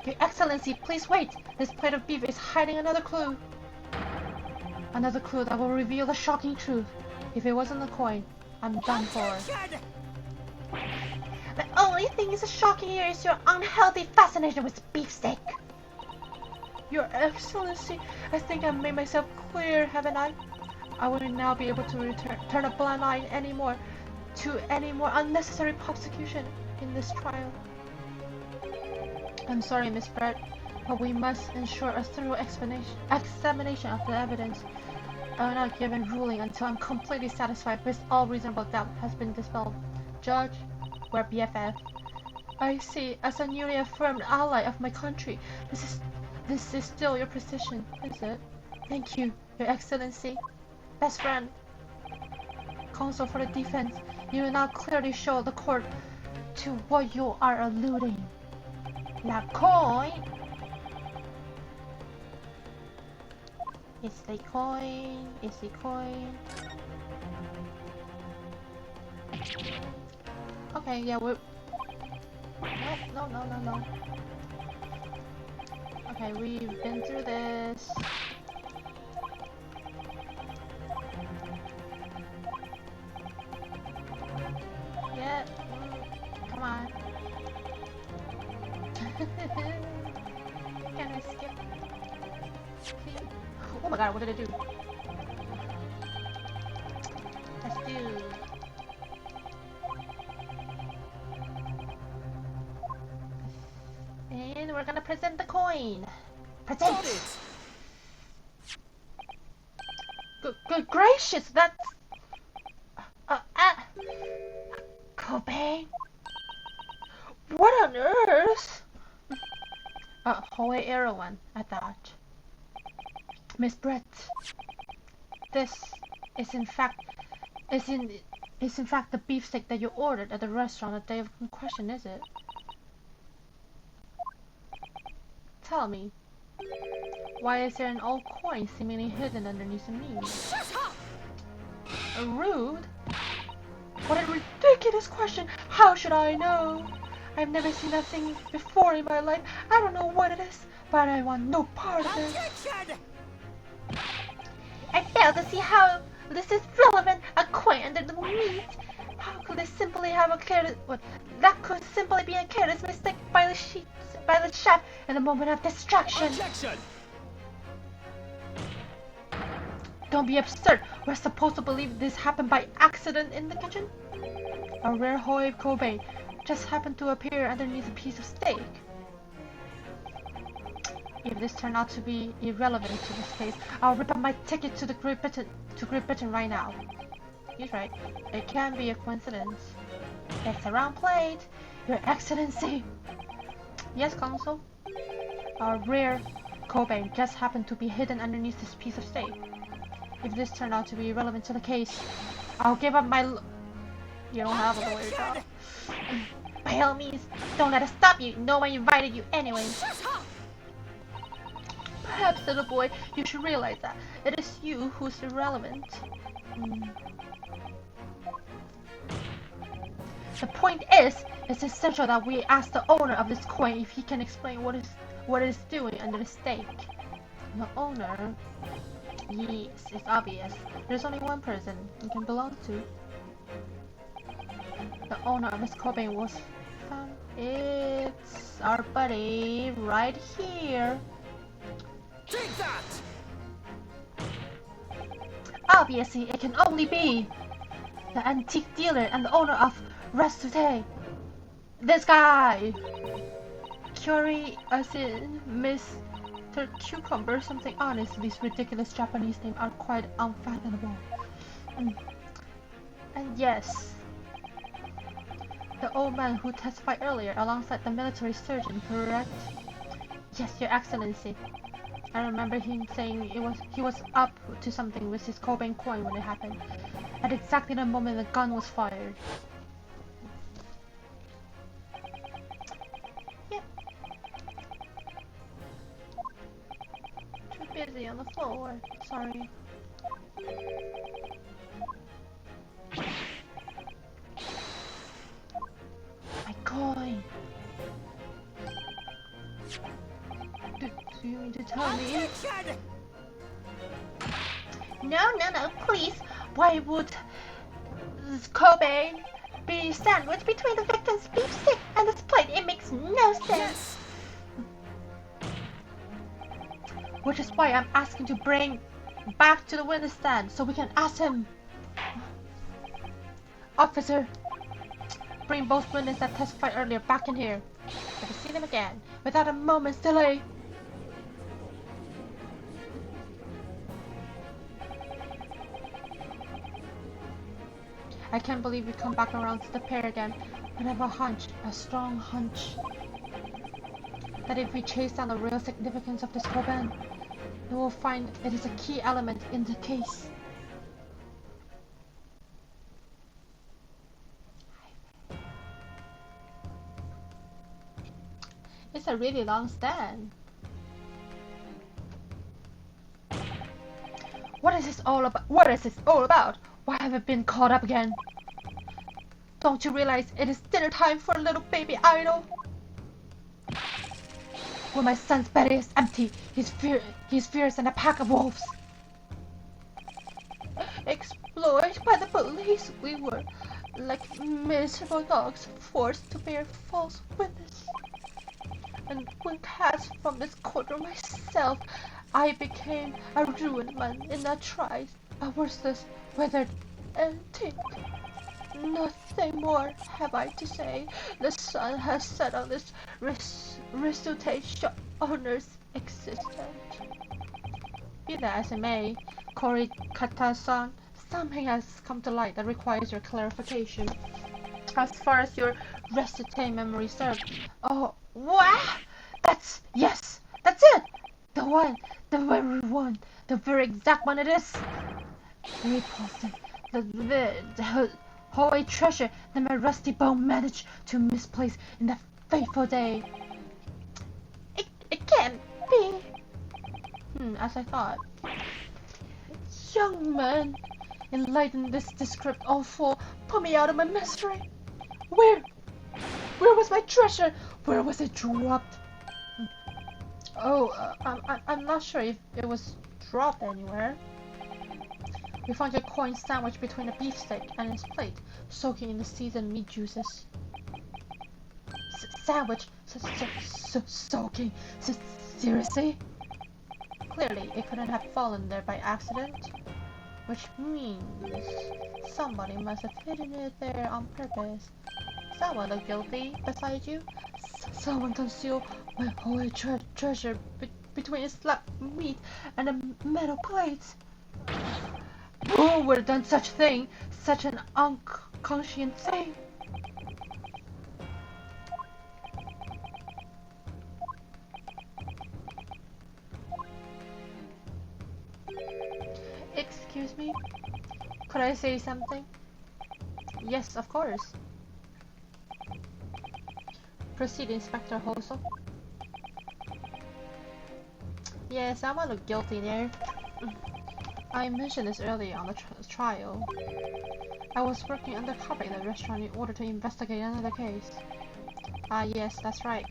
Your Excellency, please wait! This plate of beef is hiding another clue. Another clue that will reveal the shocking truth. If it wasn't a coin, I'm done for. The only thing is shocking here is your unhealthy fascination with beefsteak. Your Excellency, I think I've made myself clear, haven't I? I will now be able to turn a blind eye anymore to any more unnecessary prosecution in this trial. I'm sorry, Miss Brett, but we must ensure a thorough examination of the evidence. I will not give a ruling until I'm completely satisfied with all reasonable doubt has been dispelled. Judge, we're BFF. I see. As a newly affirmed ally of my country, this is still your position, is it? Thank you, Your Excellency. Best friend. Counsel for the defense, you will now clearly show the court to what you are alluding. La coin. It's the coin. It's the coin. Okay, yeah, we're... No. Okay, we've been through this. Yeah, come on. Can I skip? Oh my god, what did I do? Let's do... And we're gonna present the coin. Present! Good gracious, that's... Cobain? What on earth? Holy Erewhon, I thought. Miss Brett, this is in fact the beefsteak that you ordered at the restaurant the day of question, is it? Tell me, why is there an old coin seemingly hidden underneath the meat? Shut up! Rude? What a ridiculous question! How should I know? I've never seen that thing before in my life. I don't know what it is, but I want no part of it. Objection! I fail to see how this is relevant. A coin under the meat. How could they simply have a careless... What? That could simply be a careless mistake by the chef in a moment of distraction. Objection! Don't be absurd. We're supposed to believe this happened by accident in the kitchen? A rare Hoy Kobe just happened to appear underneath a piece of steak. If this turned out to be irrelevant to this case, I'll rip up my ticket to Great Britain right now. He's right. It can be a coincidence. It's a round plate, Your Excellency. Yes, Consul. A rare Kobe just happened to be hidden underneath this piece of steak. If this turned out to be irrelevant to the case, I'll give up my... You don't have a lawyer job. By all means, don't let us stop you. No one invited you anyway. Perhaps, little boy, you should realize that it is you who's irrelevant. The point is, it's essential that we ask the owner of this coin if he can explain what it is doing under the steak. The owner? Yes, it's obvious. There's only one person it can belong to. The owner of this coin was found. It's our buddy right here. Take that! Obviously, it can only be the antique dealer and the owner of Restute. This guy! Curie, as in Mr. Cucumber, something honest. These ridiculous Japanese names are quite unfathomable. And yes, the old man who testified earlier alongside the military surgeon, correct? Yes, Your Excellency. I remember him saying he was up to something with his Cobain coin when it happened. At exactly the moment the gun was fired. Yep. Too busy on the floor. Sorry. My coin. Do you mean to tell me? Objection! No, please. Why would this Kobe beef sandwich between the victim's beef stick and this plate. It makes no sense. Yes. Which is why I'm asking to bring back to the witness stand so we can ask him. Officer, bring both witnesses that testified earlier back in here. Let me see them again, without a moment's delay. I can't believe we come back around to the pair again, but I have a hunch, a strong hunch, that if we chase down the real significance of this Koban, we will find it is a key element in the case. It's a really long stand. What is this all about? What is this all about? Why have I been caught up again? Don't you realize it is dinner time for a little baby idol? When my son's belly is empty, he's fierce and a pack of wolves. Exploited by the police, we were like miserable dogs forced to bear false witness. And when cast from this courtroom myself, I became a ruined man in a trice, a worthless, withered antique. Nothing more have I to say. The sun has set on this resuscitate shop owner's existence. Be that as it may, Korikata-san, something has come to light that requires your clarification. As far as your resuscitate memory serves. Oh, what? Yes, that's it! The one, the very exact one it is! Repulsive, the whole treasure that my rusty bone managed to misplace in that fateful day. It can't be. As I thought. Young man, enlighten this descript awful, put me out of my misery. Where was my treasure? Where was it dropped? Oh, I'm not sure if it was dropped anywhere. We found your coin sandwiched between a beefsteak and its plate, soaking in the seasoned meat juices. Sandwich? Soaking? Seriously? Clearly, it couldn't have fallen there by accident. Which means somebody must have hidden it there on purpose. Someone look guilty beside you? Someone concealed my whole treasure between its slab meat and the metal plates. Who would have done such a thing? Such an unconscient thing? Excuse me? Could I say something? Yes, of course. Proceed, Inspector Hoso. Yes, someone looked guilty there. I mentioned this earlier on the trial. I was working undercover in the restaurant in order to investigate another case. Yes, that's right.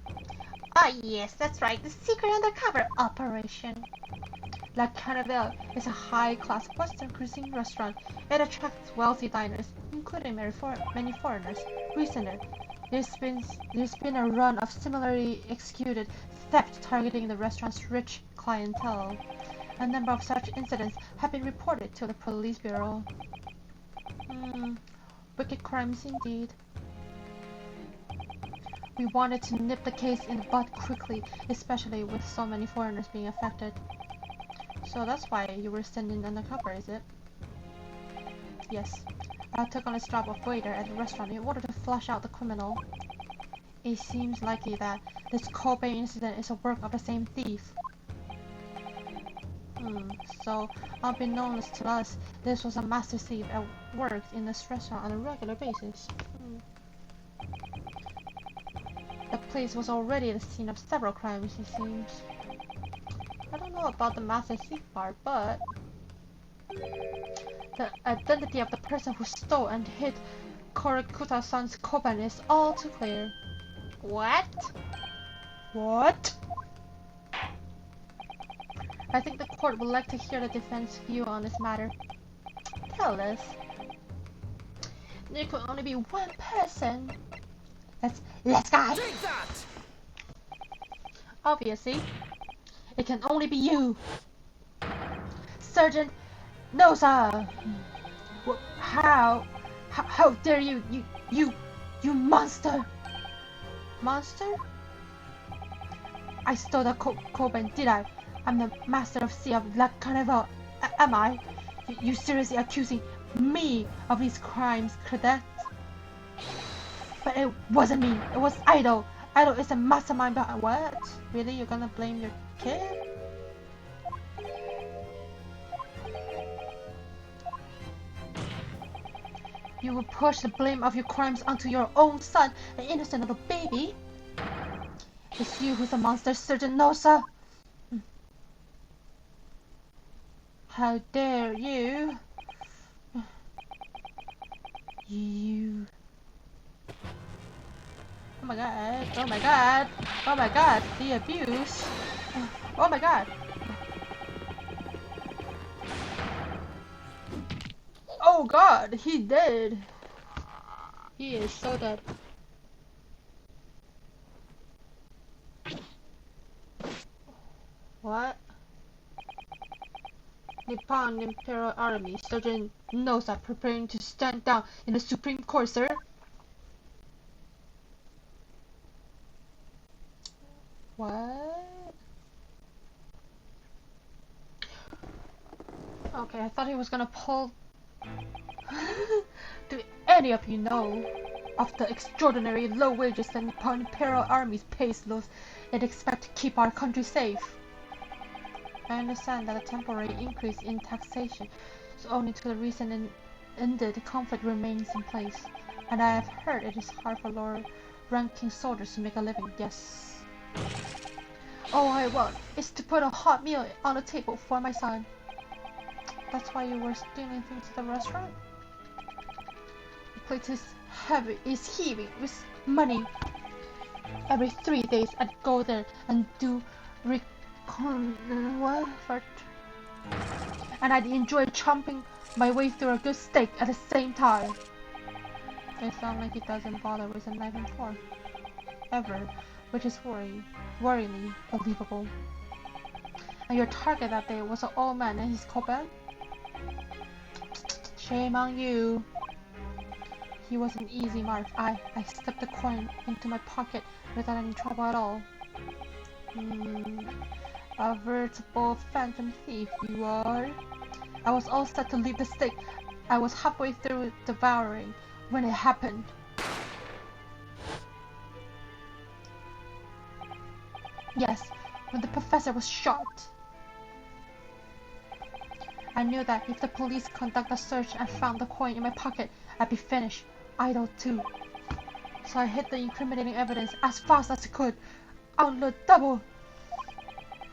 Yes, that's right. The secret undercover operation. La Carnival is a high-class Western cuisine restaurant. It attracts wealthy diners, including many foreigners. Recently, there's been a run of similarly executed theft targeting the restaurant's rich clientele. A number of such incidents have been reported to the police bureau. Wicked crimes indeed. We wanted to nip the case in the bud quickly, especially with so many foreigners being affected. So that's why you were standing undercover, is it? Yes. I took on this job of waiter at the restaurant in order to flush out the criminal. It seems likely that this Kobe incident is a work of the same thief. So, unbeknownst to us, this was a master thief that worked in this restaurant on a regular basis. The place was already the scene of several crimes, it seems. I don't know about the master thief part, but the identity of the person who stole and hid Korikuta-san's koban is all too clear. What? What? I think the court would like to hear the defense view on this matter. Tell us. There could only be one person. Let's go. Take that! Obviously, it can only be you, Sergeant Nosa. How dare you, you monster! Monster? I stole the Coben, did I? I'm the master of sea of La Carnival. Am I? You seriously accusing me of these crimes, cadet? But it wasn't me. It was Idol. Idol is a mastermind behind what? Really? You're gonna blame your kid? You will push the blame of your crimes onto your own son, an innocent little baby? It's you who's a monster, Sergeant Nosa. How dare you? You. Oh my god. Oh my god. Oh my god. The abuse. Oh my god. Oh god. He did. He is so dead. What? Nippon Imperial Army. Sergeant Nosa preparing to stand down in the Supreme Court, sir. What? Okay, I thought he was gonna pull. Do any of you know of the extraordinary low wages that Nippon Imperial Armies pays those that expect to keep our country safe? I understand that a temporary increase in taxation is owing to the recent ended conflict remains in place, and I have heard it is hard for lower-ranking soldiers to make a living. Yes. All I want is to put a hot meal on the table for my son. That's why you were stealing things at the restaurant? The plate is heaving with money. Every 3 days I'd go there and do what? And I'd enjoy chomping my way through a good steak at the same time. It sounds like he doesn't bother with a knife and fork. Ever, which is worryingly believable. And your target that day was an old man and his Coben? Shame on you. He was an easy mark. I slipped the coin into my pocket without any trouble at all. A veritable phantom thief you are. I was all set to leave the steak. I was halfway through devouring when it happened. Yes, when the professor was shot. I knew that if the police conduct a search and found the coin in my pocket, I'd be finished. Idle too. So I hid the incriminating evidence as fast as I could. On the double.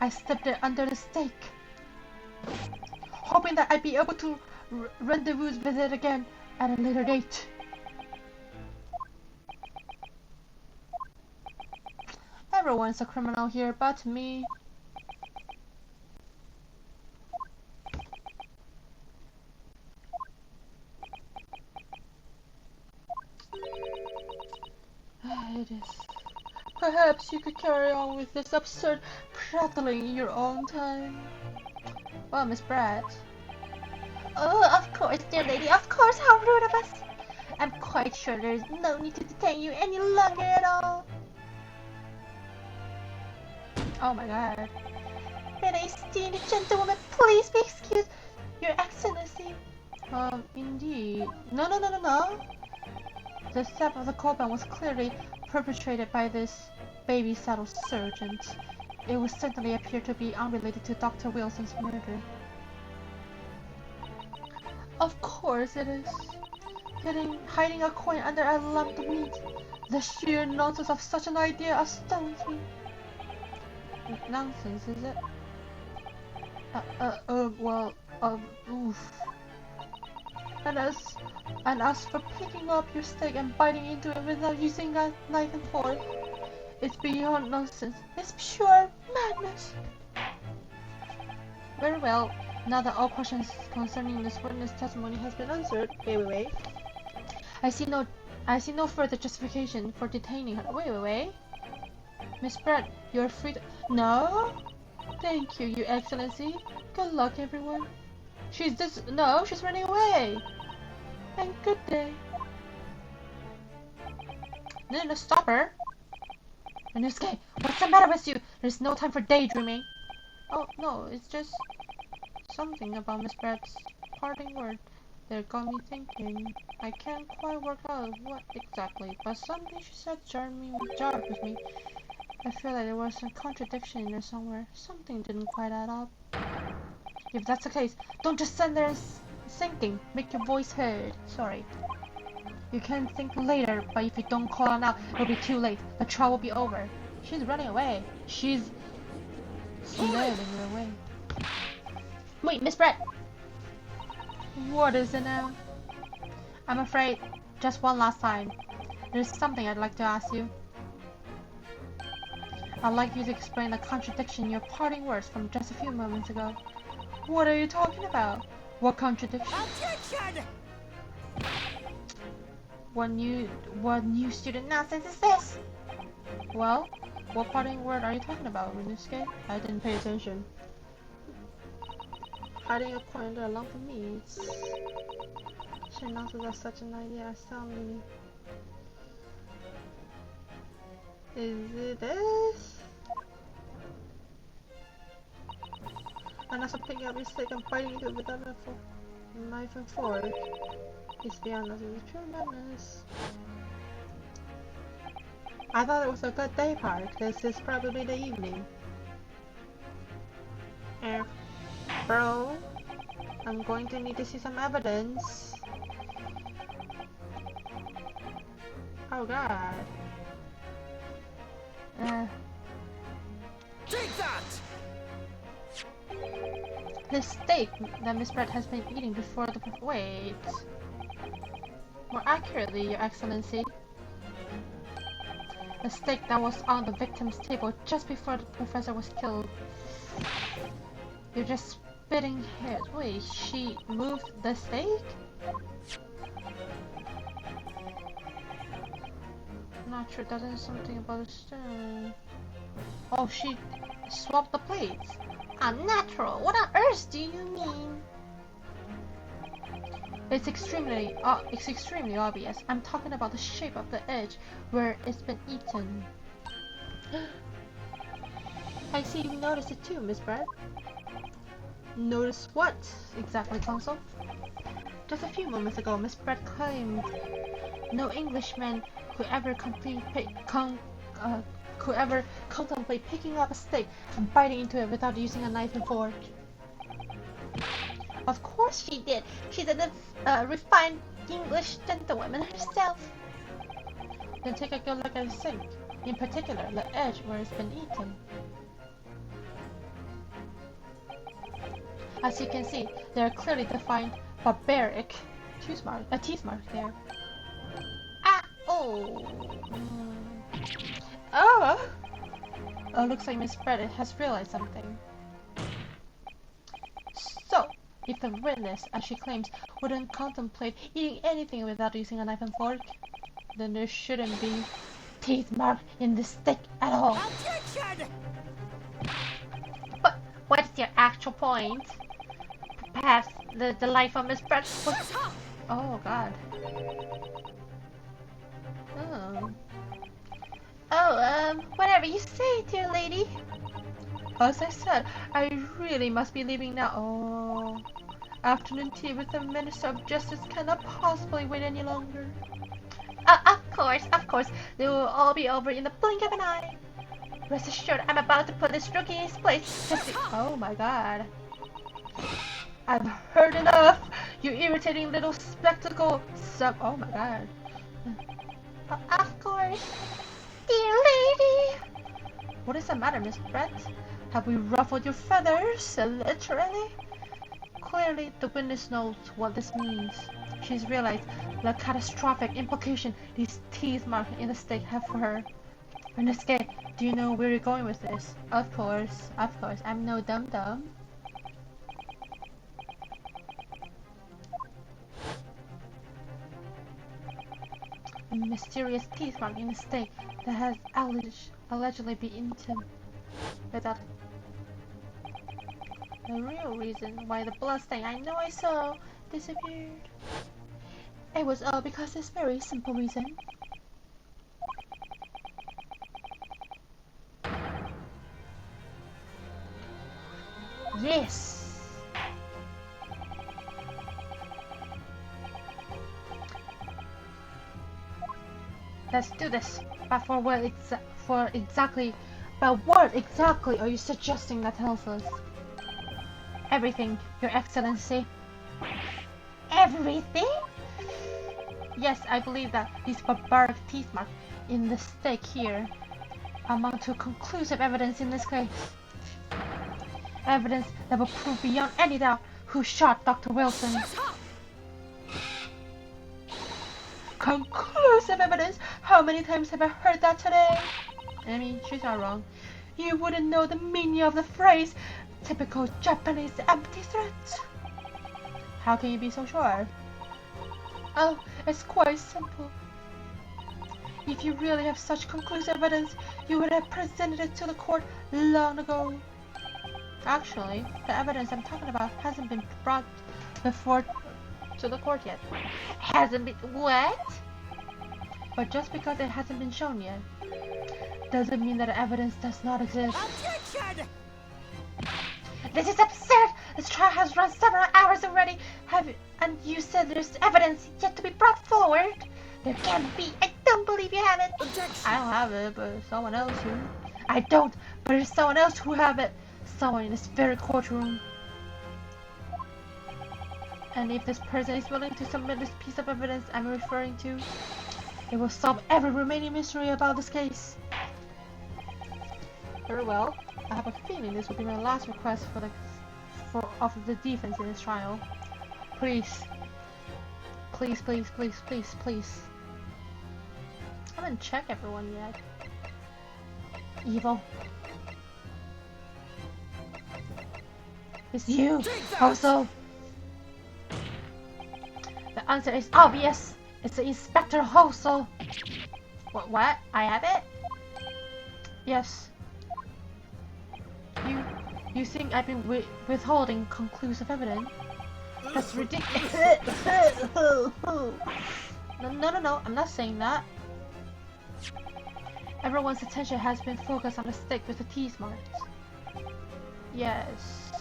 I slipped it under the steak, hoping that I'd be able to rendezvous with it again at a later date. Everyone's a criminal here but me. It is. Perhaps you could carry on with this absurd prattling in your own time. Well, Miss Brad. Oh, of course, dear lady, of course, how rude of us. I'm quite sure there's no need to detain you any longer at all. Oh my god. May I esteemed gentlewoman, please be excused, Your Excellency. Indeed. No. The theft of the Coben was clearly perpetrated by this baby-saddle sergeant. It would certainly appear to be unrelated to Dr. Wilson's murder. Of course it is. Hiding a coin under a lump of meat. The sheer nonsense of such an idea astounds me. Nonsense, is it? Oof. And as for picking up your steak and biting into it without using a knife and fork, it's beyond nonsense. It's pure madness. Very well. Now that all questions concerning this witness testimony has been answered, wait. I see no further justification for detaining her. Wait. Miss Brett, you're free to— No? Thank you, Your Excellency. Good luck, everyone. No, she's running away. And good day. No, stop her. Inosuke, what's the matter with you? There's no time for daydreaming. Oh, no, it's just something about Miss Brett's parting word that got me thinking. I can't quite work out what exactly, but something she said jarred with me. I feel like there was a contradiction in there somewhere. Something didn't quite add up. If that's the case, don't just stand there thinking. Make your voice heard. Sorry. You can think later, but if you don't call her now, it'll be too late. The trial will be over. She's running away. She's slurring away. Wait, Miss Brett! What is it now? I'm afraid, just one last time. There's something I'd like to ask you. I'd like you to explain the contradiction in your parting words from just a few moments ago. What are you talking about? What contradiction? Attention! What new student nonsense is this? Well, what parting word are you talking about, Inosuke? I didn't pay attention. Hiding a pointer along for me. She nonsense as such an idea astounding. Is it this? And as I'm picking up his stick and biting into it without a knife and fork. It's beyond us, it's pure madness. I thought it was a good day park. This is probably the evening. Bro, I'm going to need to see some evidence. Oh god. Take that! The steak that Miss Brett has been eating before the— Wait. More accurately, Your Excellency. The steak that was on the victim's table just before the professor was killed. You're just spitting hairs. Wait, she moved the steak? Not sure, that is something about a stone. Oh, she swapped the plates. Unnatural? What on earth do you mean? It's extremely obvious. I'm talking about the shape of the edge where it's been eaten. I see you noticed it too, Miss Brett. Notice what exactly, Consul? Just a few moments ago, Miss Brett claimed no Englishman could ever contemplate picking up a steak and biting into it without using a knife and fork. Of course she did. She's a refined English gentlewoman herself. Then take a good look at the steak, in particular the edge where it's been eaten. As you can see, there are clearly defined barbaric teeth mark there. Ah! Oh! Oh! Oh, looks like Miss Brett has realized something. So, if the witness, as she claims, wouldn't contemplate eating anything without using a knife and fork, then there shouldn't be teeth mark in the steak at all. Attention! But what's your actual point? Perhaps the life of Miss Brett was— Oh god. Whatever you say, dear lady. As I said, I really must be leaving now. Oh. Afternoon tea with the Minister of Justice cannot possibly wait any longer. Of course. They will all be over in the blink of an eye. Rest assured, I'm about to put this rookie in his place. Oh my god. I've heard enough. You irritating little spectacle. Oh my god. Of course. Dear lady. What is the matter, Miss Brett? Have we ruffled your feathers? Literally? Clearly, the witness knows what this means. She's realized the catastrophic implication these teeth marks in the steak have for her. Inosuke, do you know where you're going with this? Of course. I'm no dum-dum. mysterious teeth mark in the steak that has allegedly been eaten without the real reason why the bloodstain I know I saw disappeared. It was all because this very simple reason. Yes! Let's do this. But what exactly are you suggesting that tells us? Everything, Your Excellency. Everything? Yes, I believe that these barbaric teeth marks in the steak here amount to conclusive evidence in this case. Evidence that will prove beyond any doubt who shot Dr. Wilson. Conclusive evidence? How many times have I heard that today? I mean, she's not wrong. You wouldn't know the meaning of the phrase, typical Japanese empty threat. How can you be so sure? Oh, it's quite simple. If you really have such conclusive evidence, you would have presented it to the court long ago. Actually, the evidence I'm talking about hasn't been brought before to the court yet. Hasn't been what? But just because it hasn't been shown yet, doesn't mean that the evidence does not exist. Objection! This is absurd! This trial has run several hours already. And you said there's evidence yet to be brought forward? There can't be. I don't believe you have it. Objection! I don't have it, but someone else who. I don't, but there's someone else who have it. Someone in this very courtroom. And if this person is willing to submit this piece of evidence I'm referring to, it will solve every remaining mystery about this case. Very well. I have a feeling this will be my last request of the defense in this trial. Please. Please, please, please, please, please. I haven't checked everyone yet. Evil. It's you, also. The answer is obvious. It's the Inspector Hoso. What? I have it? Yes. You think I've been withholding conclusive evidence? That's ridiculous. No, I'm not saying that. Everyone's attention has been focused on the stick with the teeth marks. Yes.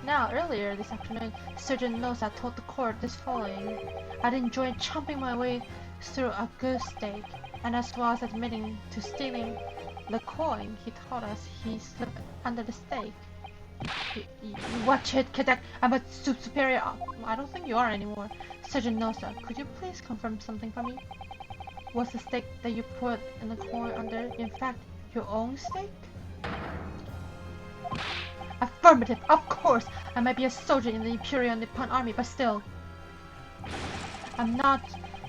Now, earlier this afternoon, Sergeant Nosa told the court this following. I'd enjoyed chomping my way through a goose steak, and as well as admitting to stealing the coin he told us he slipped under the steak. You watch it, cadet. I'm a superior. I don't think you are anymore. Sergeant Nosa, could you please confirm something for me? Was the steak that you put in the coin under, in fact, your own steak? Affirmative, of course! I might be a soldier in the Imperial Nippon Army, but still. I'm not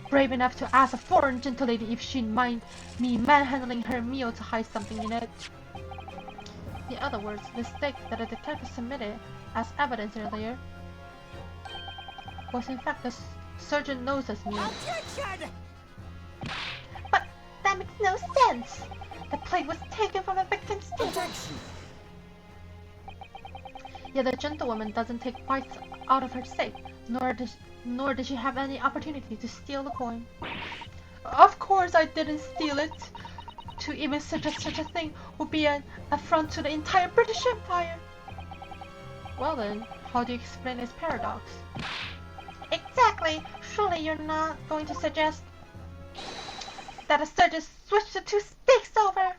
brave enough to ask a foreign gentle lady if she'd mind me manhandling her meal to hide something in it. In other words, the steak that the detective submitted as evidence earlier was in fact the Sergeant Nosa's meal. Objection! But that makes no sense! The plate was taken from the victim's table. Objection! Yet the gentlewoman doesn't take bites out of her steak, nor does she have any opportunity to steal the coin. Of course I didn't steal it. To even suggest such a thing would be an affront to the entire British Empire. Well then, how do you explain this paradox? Exactly! Surely you're not going to suggest that a surgeon switched the two steaks over?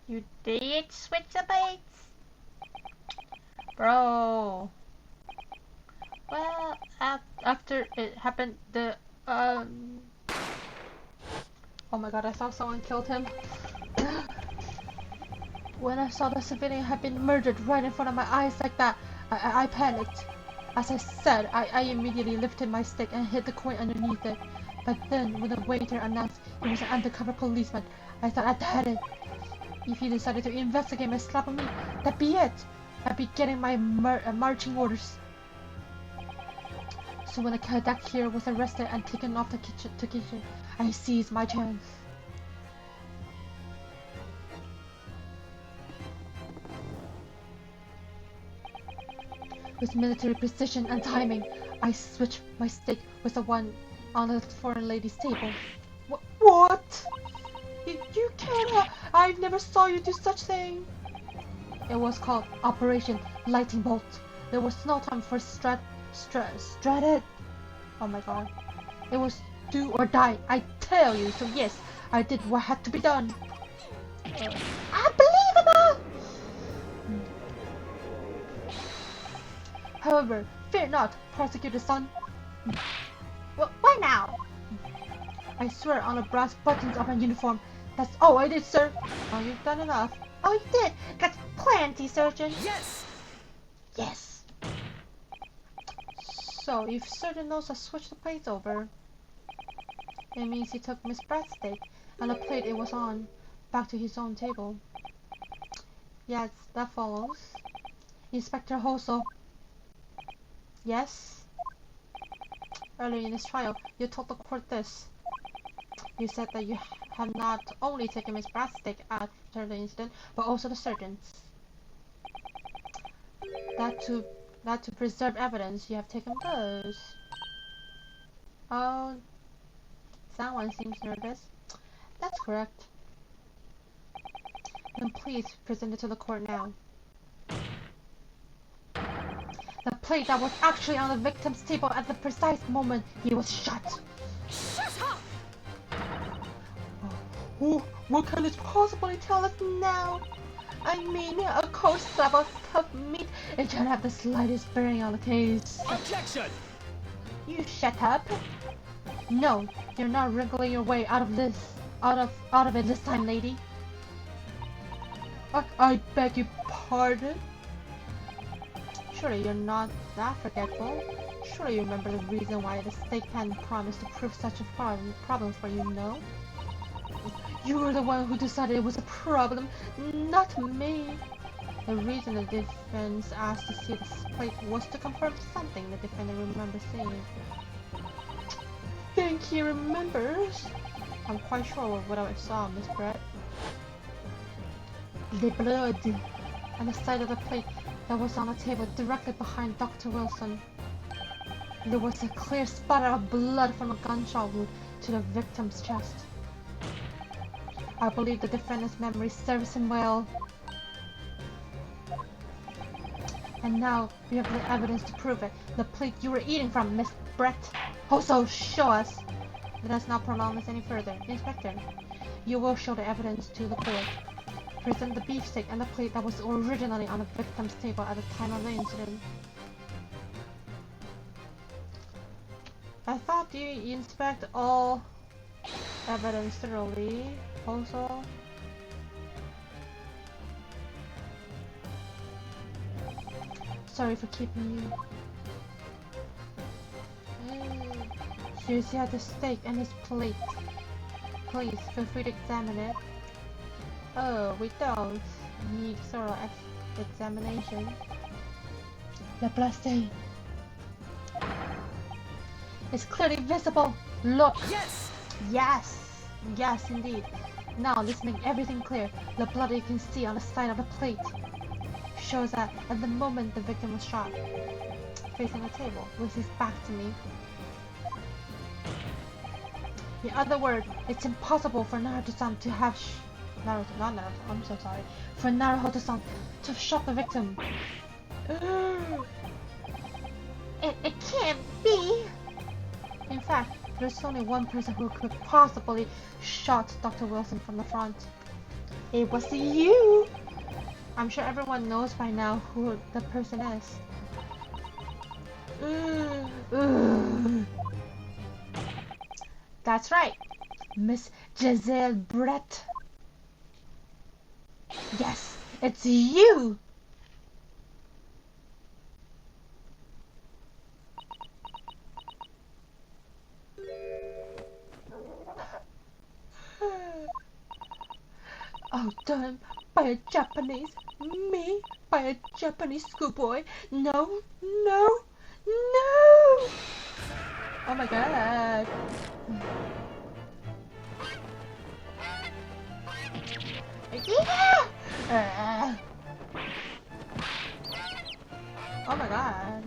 You did switch the plates? Bro. Well, after it happened, oh my god, I thought someone killed him. When I saw the civilian had been murdered right in front of my eyes like that, I panicked. As I said, I immediately lifted my stick and hid the coin underneath it. But then, when the waiter announced he was an undercover policeman, I thought I'd had it. If he decided to investigate my slap on me, that'd be it. I'd be getting my marching orders. So when the cadet here was arrested and taken off the kitchen, I seized my chance. With military precision and timing, I switched my steak with the one on the foreign lady's table. What? You can't. I never saw you do such thing. It was called Operation Lightning Bolt. There was no time for strategy. Oh my god. It was do or die, I tell you. So yes, I did what had to be done. Unbelievable! However, fear not, prosecutor son. Why now? I swear on the brass buttons of my uniform. That's all I did, sir. Oh, you've done enough. Oh, you did? Got plenty, Surgeon. Yes! Yes. So, if Surgeon knows I switched the plates over, it means he took Miss Brad's steak and the plate it was on back to his own table. Yes, that follows. Inspector Hoso. Yes? Earlier in this trial, you told the court this. You said that you have not only taken Miss Brad's steak after the incident, but also the surgeon's. That to preserve evidence, you have taken those. Oh, someone seems nervous. That's correct. Then please present it to the court now. The plate that was actually on the victim's table at the precise moment he was shot. Shut up! Oh, what can it possibly tell us now? I mean, a cold slab of tough meat, it can't have the slightest bearing on the case. Objection! You shut up. No, you're not wriggling your way out of this, out of it this time, lady. I beg your pardon? Surely you're not that forgetful. Surely you remember the reason why the steak pan promised to prove such a problem for you, no? You were the one who decided it was a problem, not me. The reason the defense asked to see this plate was to confirm something the defendant remembers saying. Think he remembers? I'm quite sure of what I saw, Miss Brett. The blood on the side of the plate that was on the table directly behind Dr. Wilson. There was a clear spatter of blood from a gunshot wound to the victim's chest. I believe the defendant's memory serves him well. And now we have the evidence to prove it. The plate you were eating from, Miss Brett. Also, show us. Let us not prolong this any further. Inspector, you will show the evidence to the court. Present the beefsteak and the plate that was originally on the victim's table at the time of the incident. I thought you inspect all evidence thoroughly. Also, sorry for keeping you. Here's the steak and his plate. Please feel free to examine it. Oh, we don't need thorough examination. The blood stain. It's clearly visible. Look. Yes. Yes. Yes, indeed. Now let's make everything clear. The blood you can see on the side of the plate shows that at the moment the victim was shot, facing the table with his back to me. In other words, it's impossible for Naruto-san to have I'm so sorry. For Naruto-san to have shot the victim. It can't be! In fact, there's only one person who could possibly shot Dr. Wilson from the front. It was you! I'm sure everyone knows by now who the person is. That's right, Miss Giselle Brett. Yes, it's you! Outdone by a Japanese? Me? By a Japanese schoolboy? No, no, no! Oh my god. Yeah! Oh my god.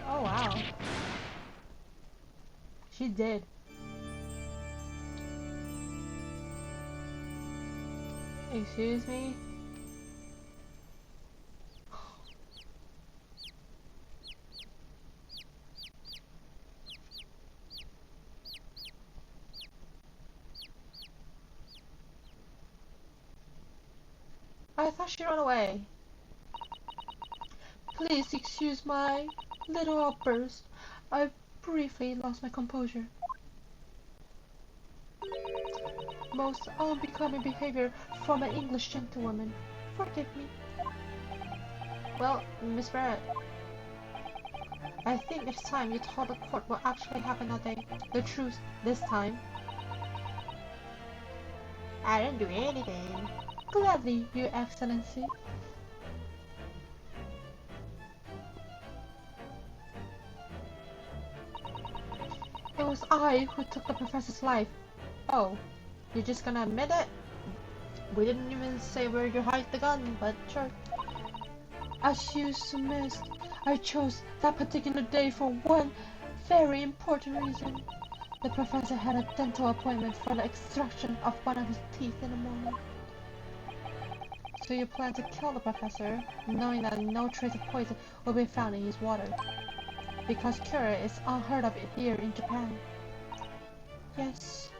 Oh wow. She did. Excuse me? I thought she ran away. Please excuse my little outburst. I briefly lost my composure. Most unbecoming behavior from an English gentlewoman. Forgive me. Well, Miss Barrett, I think it's time you told the court what actually happened that day. The truth, this time. I didn't do anything. Gladly, Your Excellency. It was I who took the professor's life. Oh, you're just gonna admit it? We didn't even say where you hide the gun, but sure. As you surmised, I chose that particular day for one very important reason. The professor had a dental appointment for the extraction of one of his teeth in the morning. So you plan to kill the professor, knowing that no trace of poison will be found in his water. Because cure is unheard of here in Japan. Yes.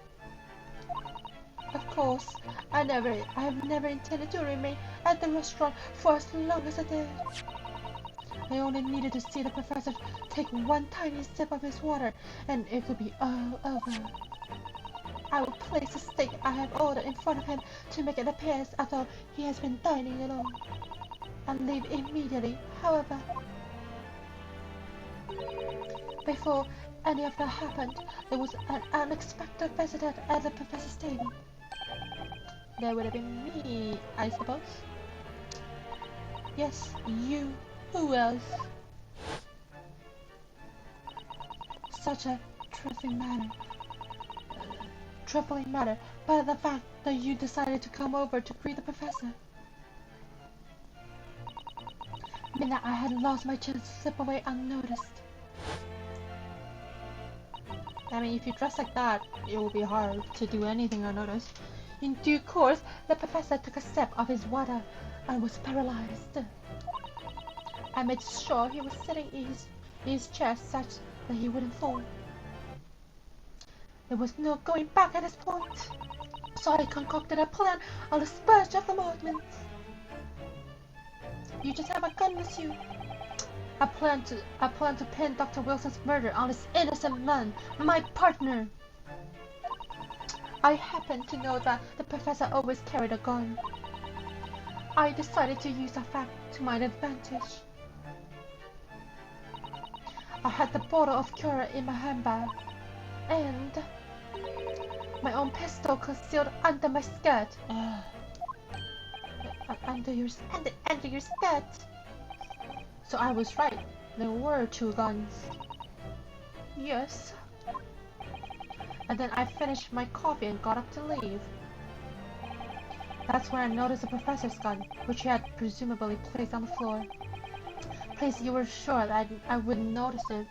Of course, I have never intended to remain at the restaurant for as long as I did. I only needed to see the professor take one tiny sip of his water, and it would be all over. I will place the steak I have ordered in front of him to make it appear as though he has been dining alone, and leave immediately, however. Before any of that happened, there was an unexpected visitor at the professor's table. That would have been me, I suppose. Yes, you. Who else? Such a trifling matter, but the fact that you decided to come over to greet the professor meant that I had lost my chance to slip away unnoticed. I mean, if you dress like that, it will be hard to do anything unnoticed. In due course, the professor took a sip of his water and was paralyzed. I made sure he was sitting in his chair such that he wouldn't fall. There was no going back at this point, so I concocted a plan on the spur of the moment. You just have a gun with you. I plan to pin Dr. Wilson's murder on this innocent man, my partner. I happen to know that the professor always carried a gun. I decided to use that fact to my advantage. I had the bottle of cure in my handbag, and my own pistol concealed under my skirt. Under your skirt. So I was right. There were two guns. Yes. And then I finished my coffee and got up to leave. That's when I noticed the professor's gun, which he had presumably placed on the floor. Please, you were sure that I wouldn't notice it.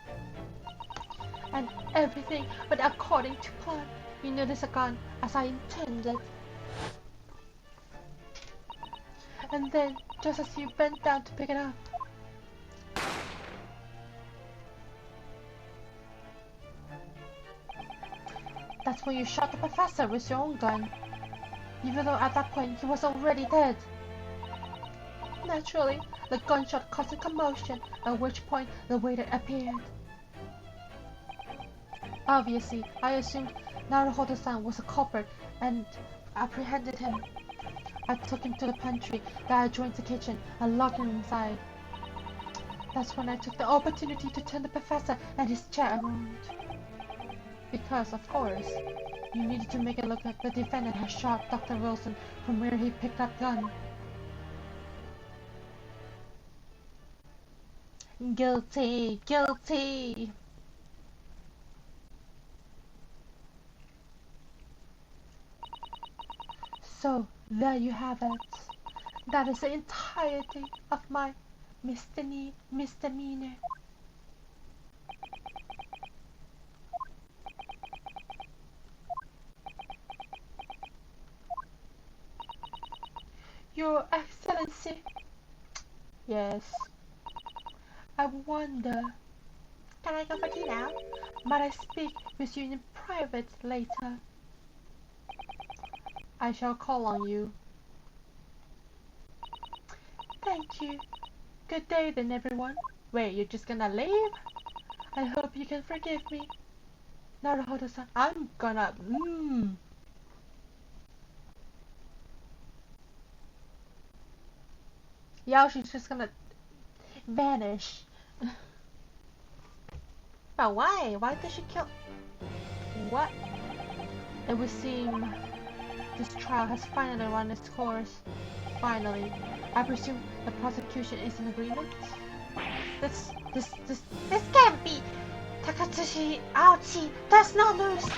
And everything went according to plan. You noticed a gun as I intended. And then, just as you bent down to pick it up, that's when you shot the professor with your own gun, even though at that point he was already dead. Naturally, the gunshot caused a commotion, at which point the waiter appeared. Obviously, I assumed Naruhodo-san was a culprit and apprehended him. I took him to the pantry that adjoined the kitchen and locked him inside. That's when I took the opportunity to turn the professor and his chair around. Because, of course, You needed to make it look like the defendant has shot Dr. Wilson from where he picked that gun. Guilty! Guilty! So, there you have it. That is the entirety of my misdemeanor. Your Excellency. Yes. I wonder. Can I go for tea now? Might I speak with you in private later? I shall call on you. Thank you. Good day then, everyone. Wait, you're just gonna leave? I hope you can forgive me. Naruhodo-san, I'm gonna... Yeah, she's just gonna vanish. But why? Why did she kill... What? It would seem this trial has finally run its course. Finally. I presume the prosecution is in agreement? This can't be! Takatsushi Aochi does not lose!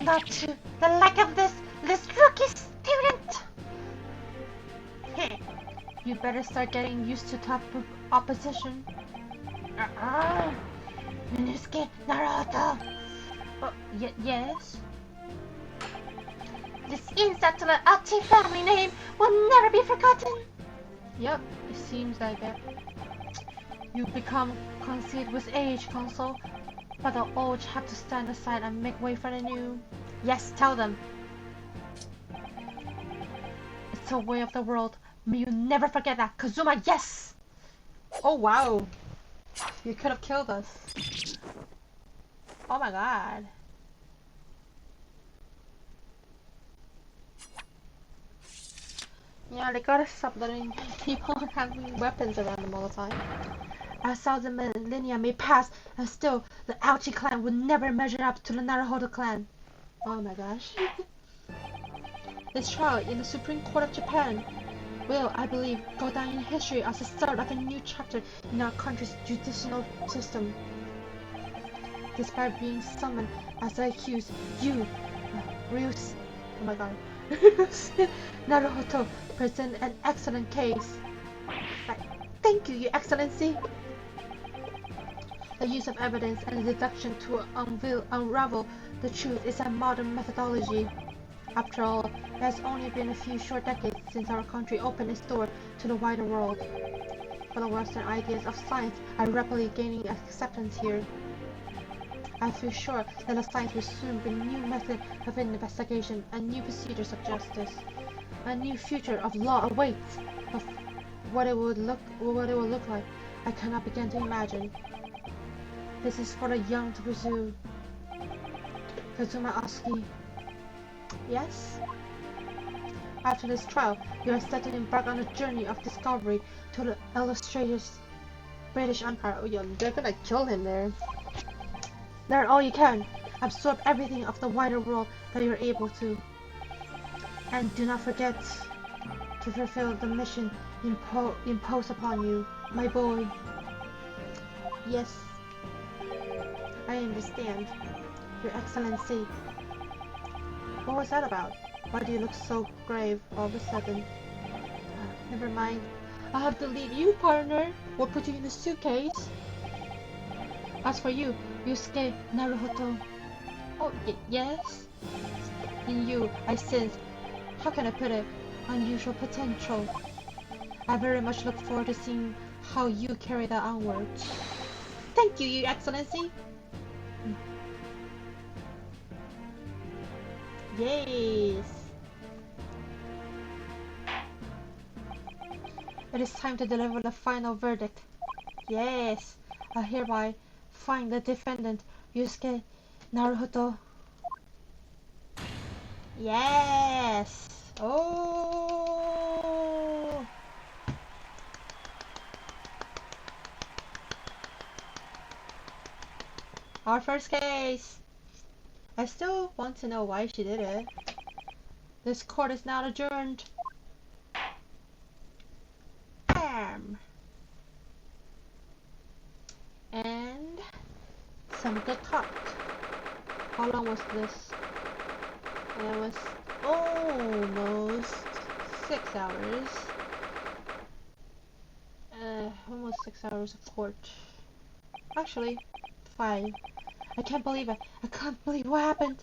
Not to the lack of this rookie student! Heh. You better start getting used to tough opposition. Minosuke Naruto! Oh, yes? This insult to the Aochi family name will never be forgotten! Yep, it seems like it. You become conceited with age, Console, but the old have to stand aside and make way for the new. Yes, tell them. It's a way of the world. May you never forget that, Kazuma. Yes. Oh wow, you could have killed us. Oh my god. Yeah, they gotta stop letting people having weapons around them all the time. 1,000 millennia may pass, and still the Aochi clan would never measure up to the Naruhodo clan. Oh my gosh. This trial in the Supreme Court of Japan will, I believe, go down in history as the start of a new chapter in our country's judicial system. Despite being summoned as the accused, you, Ryus, oh my god, Naruhodo, present an excellent case. Thank you, Your Excellency. The use of evidence and deduction to unravel the truth is a modern methodology. After all, it has only been a few short decades since our country opened its door to the wider world. But the Western ideas of science are rapidly gaining acceptance here. I feel sure that the science will soon bring new methods of investigation and new procedures of justice. A new future of law awaits. Of what it will look like, I cannot begin to imagine. This is for the young to pursue. Kazuma Oski. Yes? After this trial, you are set to embark on a journey of discovery to the illustrious British Empire. Oh yeah, they're gonna kill him there. Learn all you can. Absorb everything of the wider world that you're able to. And do not forget to fulfill the mission imposed upon you, my boy. Yes, I understand, Your Excellency. What was that about? Why do you look so grave all of a sudden? Never mind. I'll have to leave you, partner. We'll put you in a suitcase. As for you, Yusuke Naruhodo. Oh, yes? In you, I sense, how can I put it, unusual potential. I very much look forward to seeing how you carry that onward. Thank you, Your Excellency. Yes. It is time to deliver the final verdict. Yes. I hereby find the defendant, Yusuke Naruhodo. Yes. Oh. Our first case. I still want to know why she did it. This court is now adjourned. Bam! And some good talk. How long was this? It was almost 6 hours. Almost 6 hours of court. Actually, 5. I can't believe it. I can't believe what happened.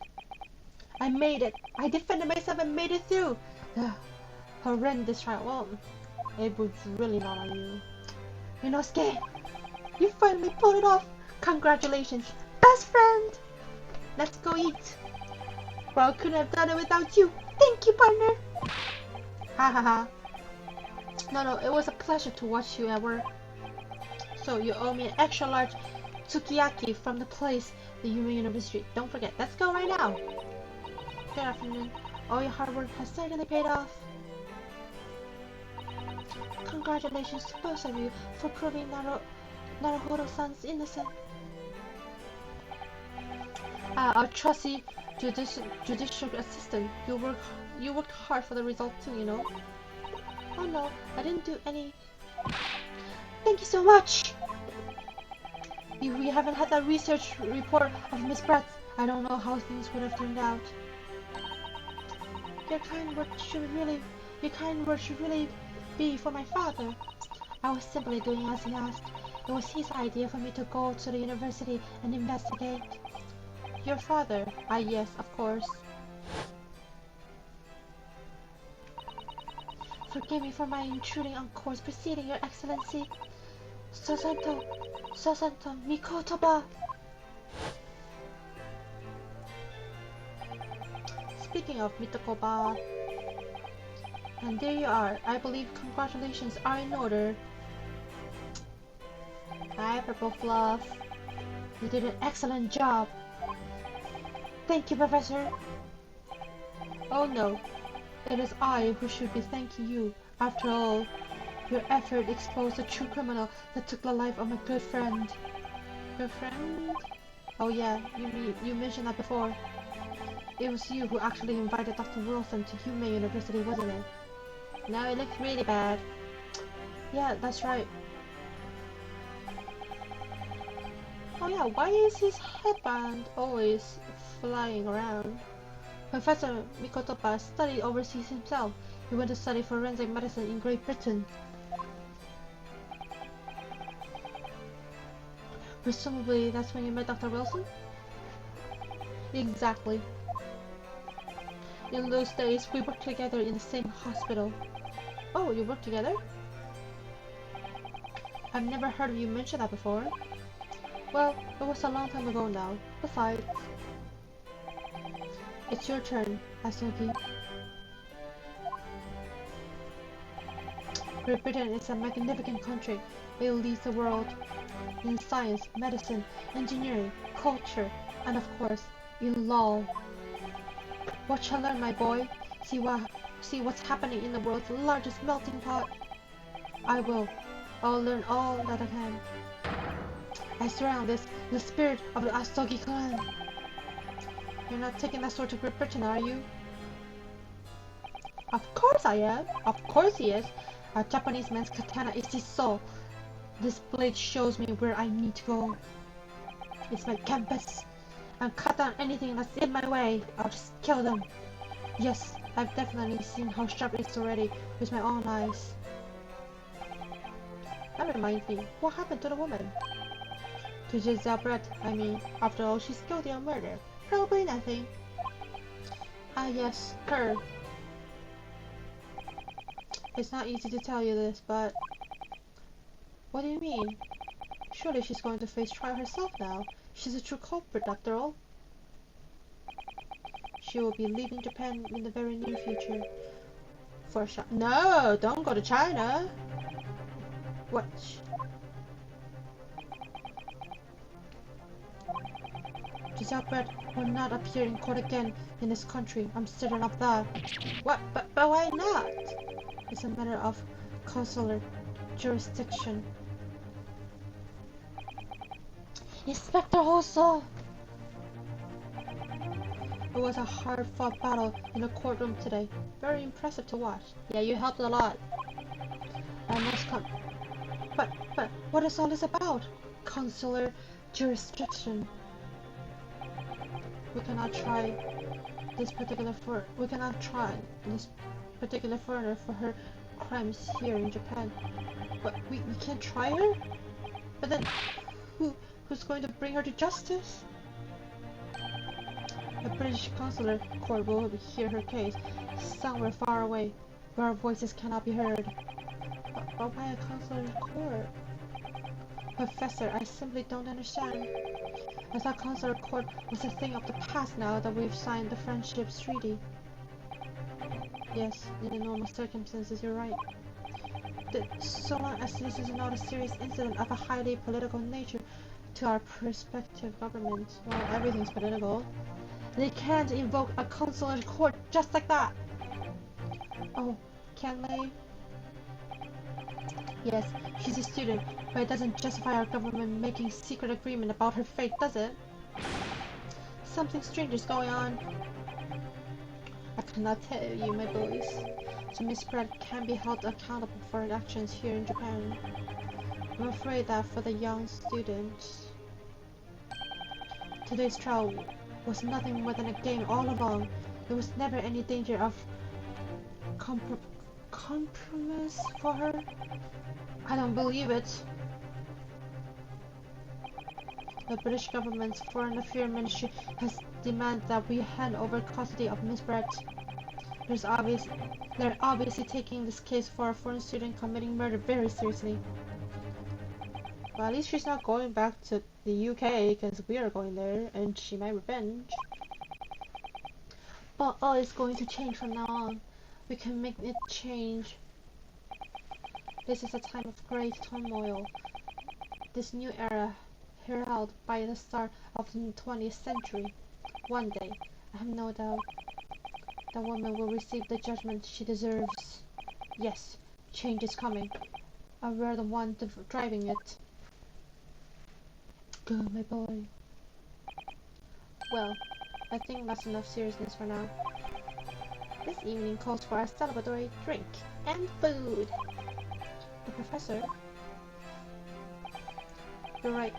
I made it. I defended myself and made it through. The horrendous trial. Well, it was really not on you. Inosuke, you finally pulled it off. Congratulations, best friend. Let's go eat. Well, I couldn't have done it without you. Thank you, partner. Ha ha ha. No, it was a pleasure to watch you at work. So you owe me an extra large sukiyaki from the place, the Yuma University. Don't forget. Let's go right now. Good afternoon. All your hard work has certainly paid off. Congratulations to both of you for proving Naruhodo-san's innocent. Our trusty judicial assistant. You worked hard for the result too, you know. Oh no, I didn't do any. Thank you so much. We haven't had that research report of Miss Pratt. I don't know how things would have turned out. Your kind words should really be for my father. I was simply doing as he asked. It was his idea for me to go to the university and investigate. Your father? Ah, yes, of course. Forgive me for my intruding on course proceeding, Your Excellency. Sasanto Mikotoba. Speaking of Mikotoba, and there you are. I believe congratulations are in order. Hi, Purple Fluff. You did an excellent job. Thank you, Professor. Oh no, it is I who should be thanking you. After all, your effort exposed the true criminal that took the life of my good friend. Your friend? Oh yeah, you mentioned that before. It was you who actually invited Dr. Wilson to Yuma University, wasn't it? No, it looks really bad. Yeah, that's right. Oh yeah, why is his headband always flying around? Professor Mikotopa studied overseas himself. He went to study forensic medicine in Great Britain. Presumably that's when you met Dr. Wilson? Exactly. In those days, we worked together in the same hospital. Oh, you worked together? I've never heard of you mention that before. Well, it was a long time ago now. Besides, it's your turn, Asogi. Great Britain is a magnificent country. It leads the world in science, medicine, engineering, culture, and of course, in law. Watch and learn, my boy. See what's happening in the world's largest melting pot. I will. I'll learn all that I can. I swear on this, in the spirit of the Asogi clan. You're not taking that sword to Great Britain, are you? Of course I am. Of course he is. A Japanese man's katana is his soul. This blade shows me where I need to go. It's my compass. I'll cut down anything that's in my way. I'll just kill them. Yes, I've definitely seen how sharp it is already with my own eyes. That reminds me, what happened to the woman? To Giselle Brett, I mean, after all, she's guilty of murder. Probably nothing. Ah yes, her. It's not easy to tell you this, but... What do you mean? Surely she's going to face trial herself now. She's a true culprit after all. She will be leaving Japan in the very near future. For sure. No, don't go to China. Watch. Giselle Brett will not appear in court again in this country. I'm certain of that. What? But why not? It's a matter of consular jurisdiction. Inspector Hoso! was a hard-fought battle in the courtroom today. Very impressive to watch. Yeah, you helped a lot. I must come. But, what is all this about? Consular jurisdiction. We cannot try this particular foreigner for her crimes here in Japan. But we can't try her? But then, who's going to bring her to justice? A British consular court will hear her case somewhere far away, where our voices cannot be heard. But why a consular court? Professor, I simply don't understand. I thought consular court was a thing of the past now that we've signed the Friendships Treaty. Yes, in the normal circumstances, you're right. So long as this is not a serious incident of a highly political nature to our prospective governments, well, everything's political. They can't invoke a consular court just like that! Oh, can they? Yes, she's a student, but it doesn't justify our government making secret agreement about her fate, does it? Something strange is going on. I cannot tell you, my boys. So Miss Brett can be held accountable for her actions here in Japan. I'm afraid that for the young students, today's trial was nothing more than a game all along. There was never any danger of compromise for her. I don't believe it. The British government's Foreign Affairs Ministry has demanded that we hand over custody of Miss Brett. They're obviously taking this case for a foreign student committing murder very seriously. Well, at least she's not going back to the UK because we are going there and she might revenge. But all is going to change from now on. We can make it change. This is a time of great turmoil. This new era heralded by the start of the 20th century. One day, I have no doubt, the woman will receive the judgment she deserves. Yes, change is coming. And we're the one driving it. Good, my boy. Well, I think that's enough seriousness for now. This evening calls for a celebratory drink and food. The professor? You're right.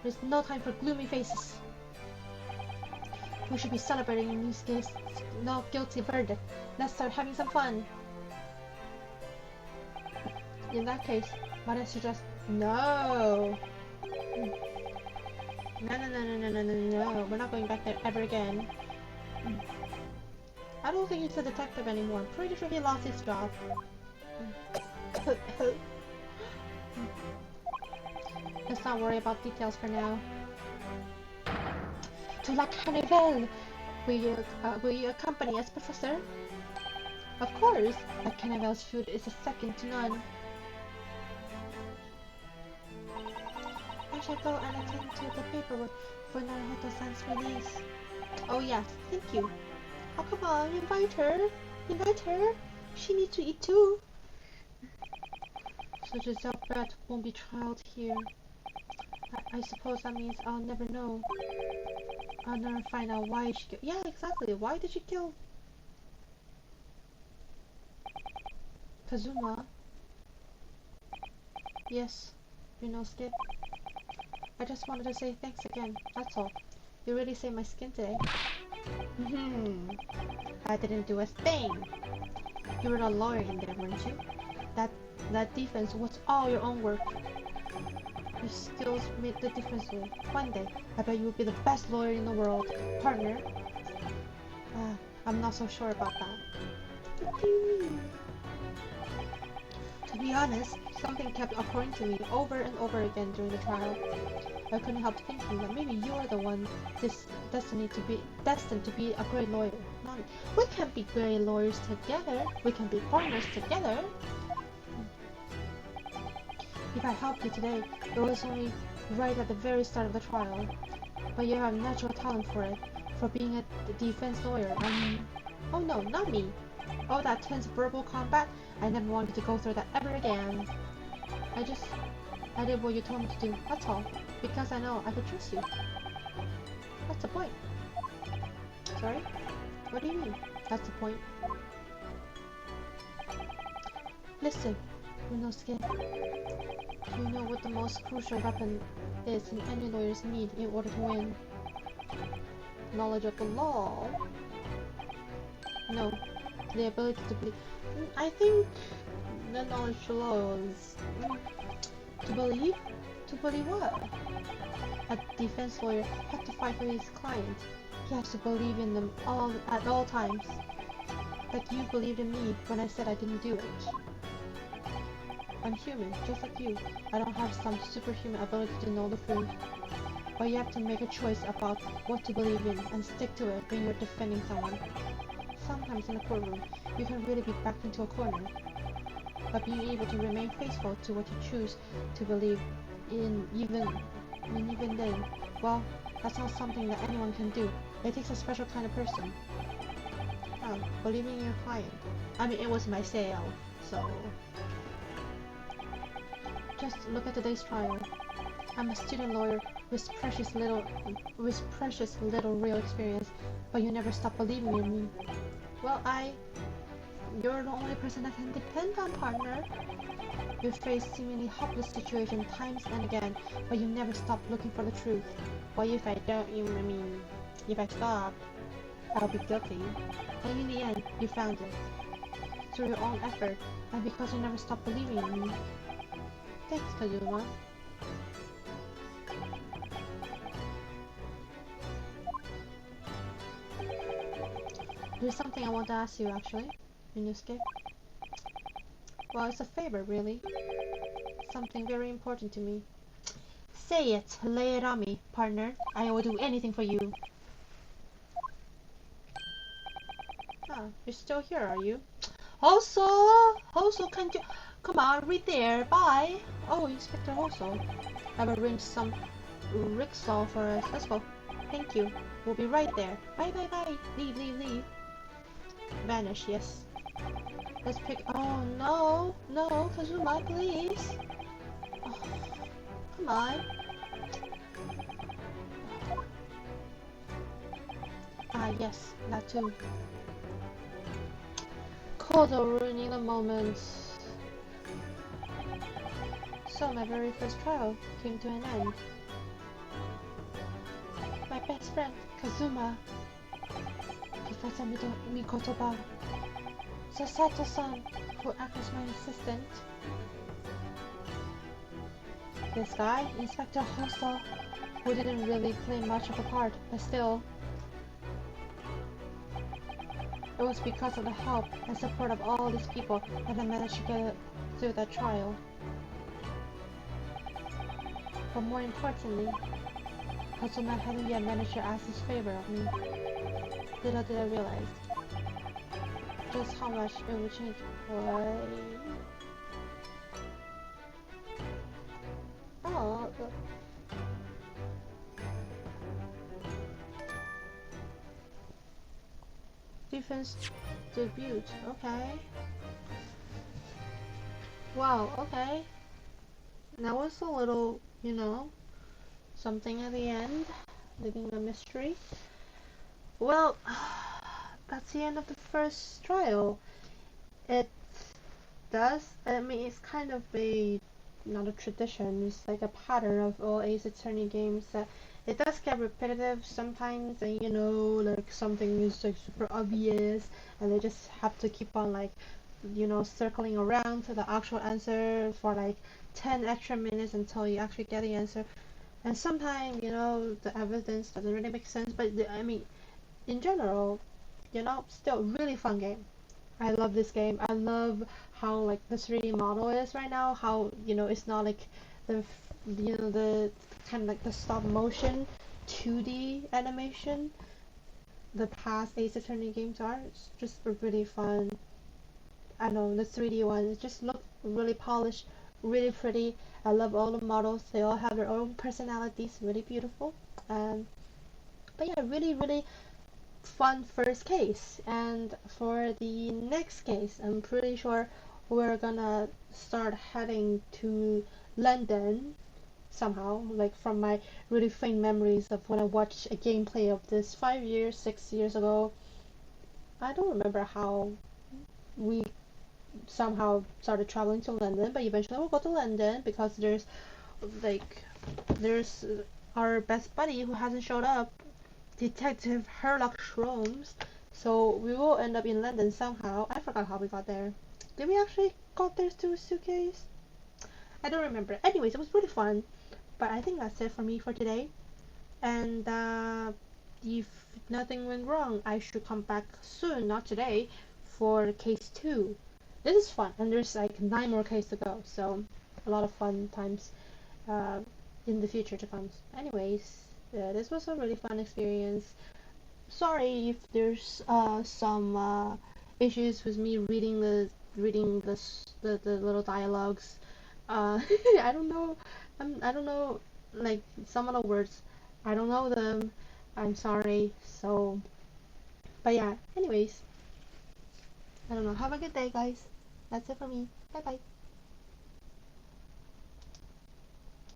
There's no time for gloomy faces. We should be celebrating in this case. No guilty verdict. Let's start having some fun. In that case, might I suggest no. No. We're not going back there ever again. I don't think he's a detective anymore. I'm pretty sure he lost his job. Let's not worry about details for now. To La Carnival! Will you accompany us, Professor? Of course! La Carnival's food is a second to none. I shall go and attend to the paperwork for Naruto-san's release. Oh yes, thank you. Oh come on, invite her! Invite her! She needs to eat too! So Giselle Brett won't be trialed here. I suppose that means I'll never know. I'll never find out why she killed. Yeah, exactly. Why did she kill Kazuma? Yes, Skip. I just wanted to say thanks again. That's all. You really saved my skin today. I didn't do a thing. You were a lawyer in there, weren't you? That defense was all your own work. Your skills made the difference. One day, I bet you will be the best lawyer in the world, partner. I'm not so sure about that. To be honest, something kept occurring to me over and over again during the trial. I couldn't help thinking that maybe you are the one destined to be a great lawyer. Not me. We can't be great lawyers together. We can be partners together. If I helped you today, it was only right at the very start of the trial. But you have natural talent for it, for being a defense lawyer. Oh no, not me. All that tense verbal combat, I never wanted to go through that ever again. I did what you told me to do, that's all. Because I know I could trust you. That's the point. Sorry? What do you mean? That's the point. Listen, Rinosuke, do you know what the most crucial weapon is in any lawyer's need in order to win? Knowledge of the law? No, the ability to believe. I think the knowledge of the law is to believe? To believe what? A defense lawyer had to fight for his client. He has to believe in them at all times. Like you believed in me when I said I didn't do it. I'm human, just like you. I don't have some superhuman ability to know the truth. But you have to make a choice about what to believe in and stick to it when you're defending someone. Sometimes in a courtroom, you can really be backed into a corner. But being able to remain faithful to what you choose to believe in even then, well, that's not something that anyone can do. It takes a special kind of person. Oh, believing in your client. I mean, it was my sale, so... Just look at today's trial. I'm a student lawyer with precious little real experience, but you never stop believing in me. Well, you're the only person I can depend on, partner. You face seemingly hopeless situations times and again, but you never stop looking for the truth. What if I don't? If I stop, I'll be guilty. And in the end, you found it. Through your own effort, and because you never stopped believing in me. Thanks, Kazuma. There's something I want to ask you, actually, Inosuke. Well, it's a favor, really. Something very important to me. Say it, lay it on me, partner. I will do anything for you. Ah, you're still here, are you? Hoso, can't you... Come on, read there, bye! Oh, Inspector Hoso. I've arranged some rickshaw for us. Let's go. Thank you. We'll be right there. Bye, bye, bye. Leave. Vanish, yes. Let's pick... Oh, no. No, Kazuma, please. Oh, come on. Ah, yes, that too. Kodo ruining the moment. So my very first trial came to an end. My best friend, Kazuma, Professor Mikotoba, Sasato-san, who acts as my assistant. This guy, Inspector Hoso, who didn't really play much of a part, but still. It was because of the help and support of all these people that I managed to get through that trial. But more importantly, Kazuma hadn't yet managed to ask his favor of me. Little did I realize just how much it would change. Oh, defense debut. Okay. Wow. Okay. That was a little, something at the end, leaving a mystery. Well, that's the end of the first trial. It does, I mean, it's kind of not a tradition, it's like a pattern of all Ace Attorney games that it does get repetitive sometimes, and like something is like super obvious, and they just have to keep on like, circling around to the actual answer for like 10 extra minutes until you actually get the answer. And sometimes, the evidence doesn't really make sense, but I mean, in general, still really fun game. I love this game. I love how like the 3D model is right now. How it's not like the kind of like the stop motion 2D animation the past Ace Attorney games are. It's just a really fun. I know the 3D ones just look really polished, really pretty. I love all the models. They all have their own personalities. Really beautiful. But yeah, really fun first case. And for the next case, I'm pretty sure we're gonna start heading to London somehow, like from my really faint memories of when I watched a gameplay of this 5 years, 6 years ago. I don't remember how we somehow started traveling to London, but eventually we'll go to London because like there's our best buddy who hasn't showed up, Detective Sherlock Shrooms. So we will end up in London somehow. I forgot how we got there. Did we actually got there through a suitcase? I don't remember. Anyways, it was really fun. But I think that's it for me for today. And if nothing went wrong, I should come back soon, not today, for case 2. This is fun, and there's like 9 more cases to go, so a lot of fun times uh, in the future to come. Anyways, this was a really fun experience. Sorry if there's some issues with me reading the little dialogues. I don't know. I don't know like some of the words. I don't know them. I'm sorry. So, but yeah. Anyways, I don't know. Have a good day, guys. That's it for me. Bye bye.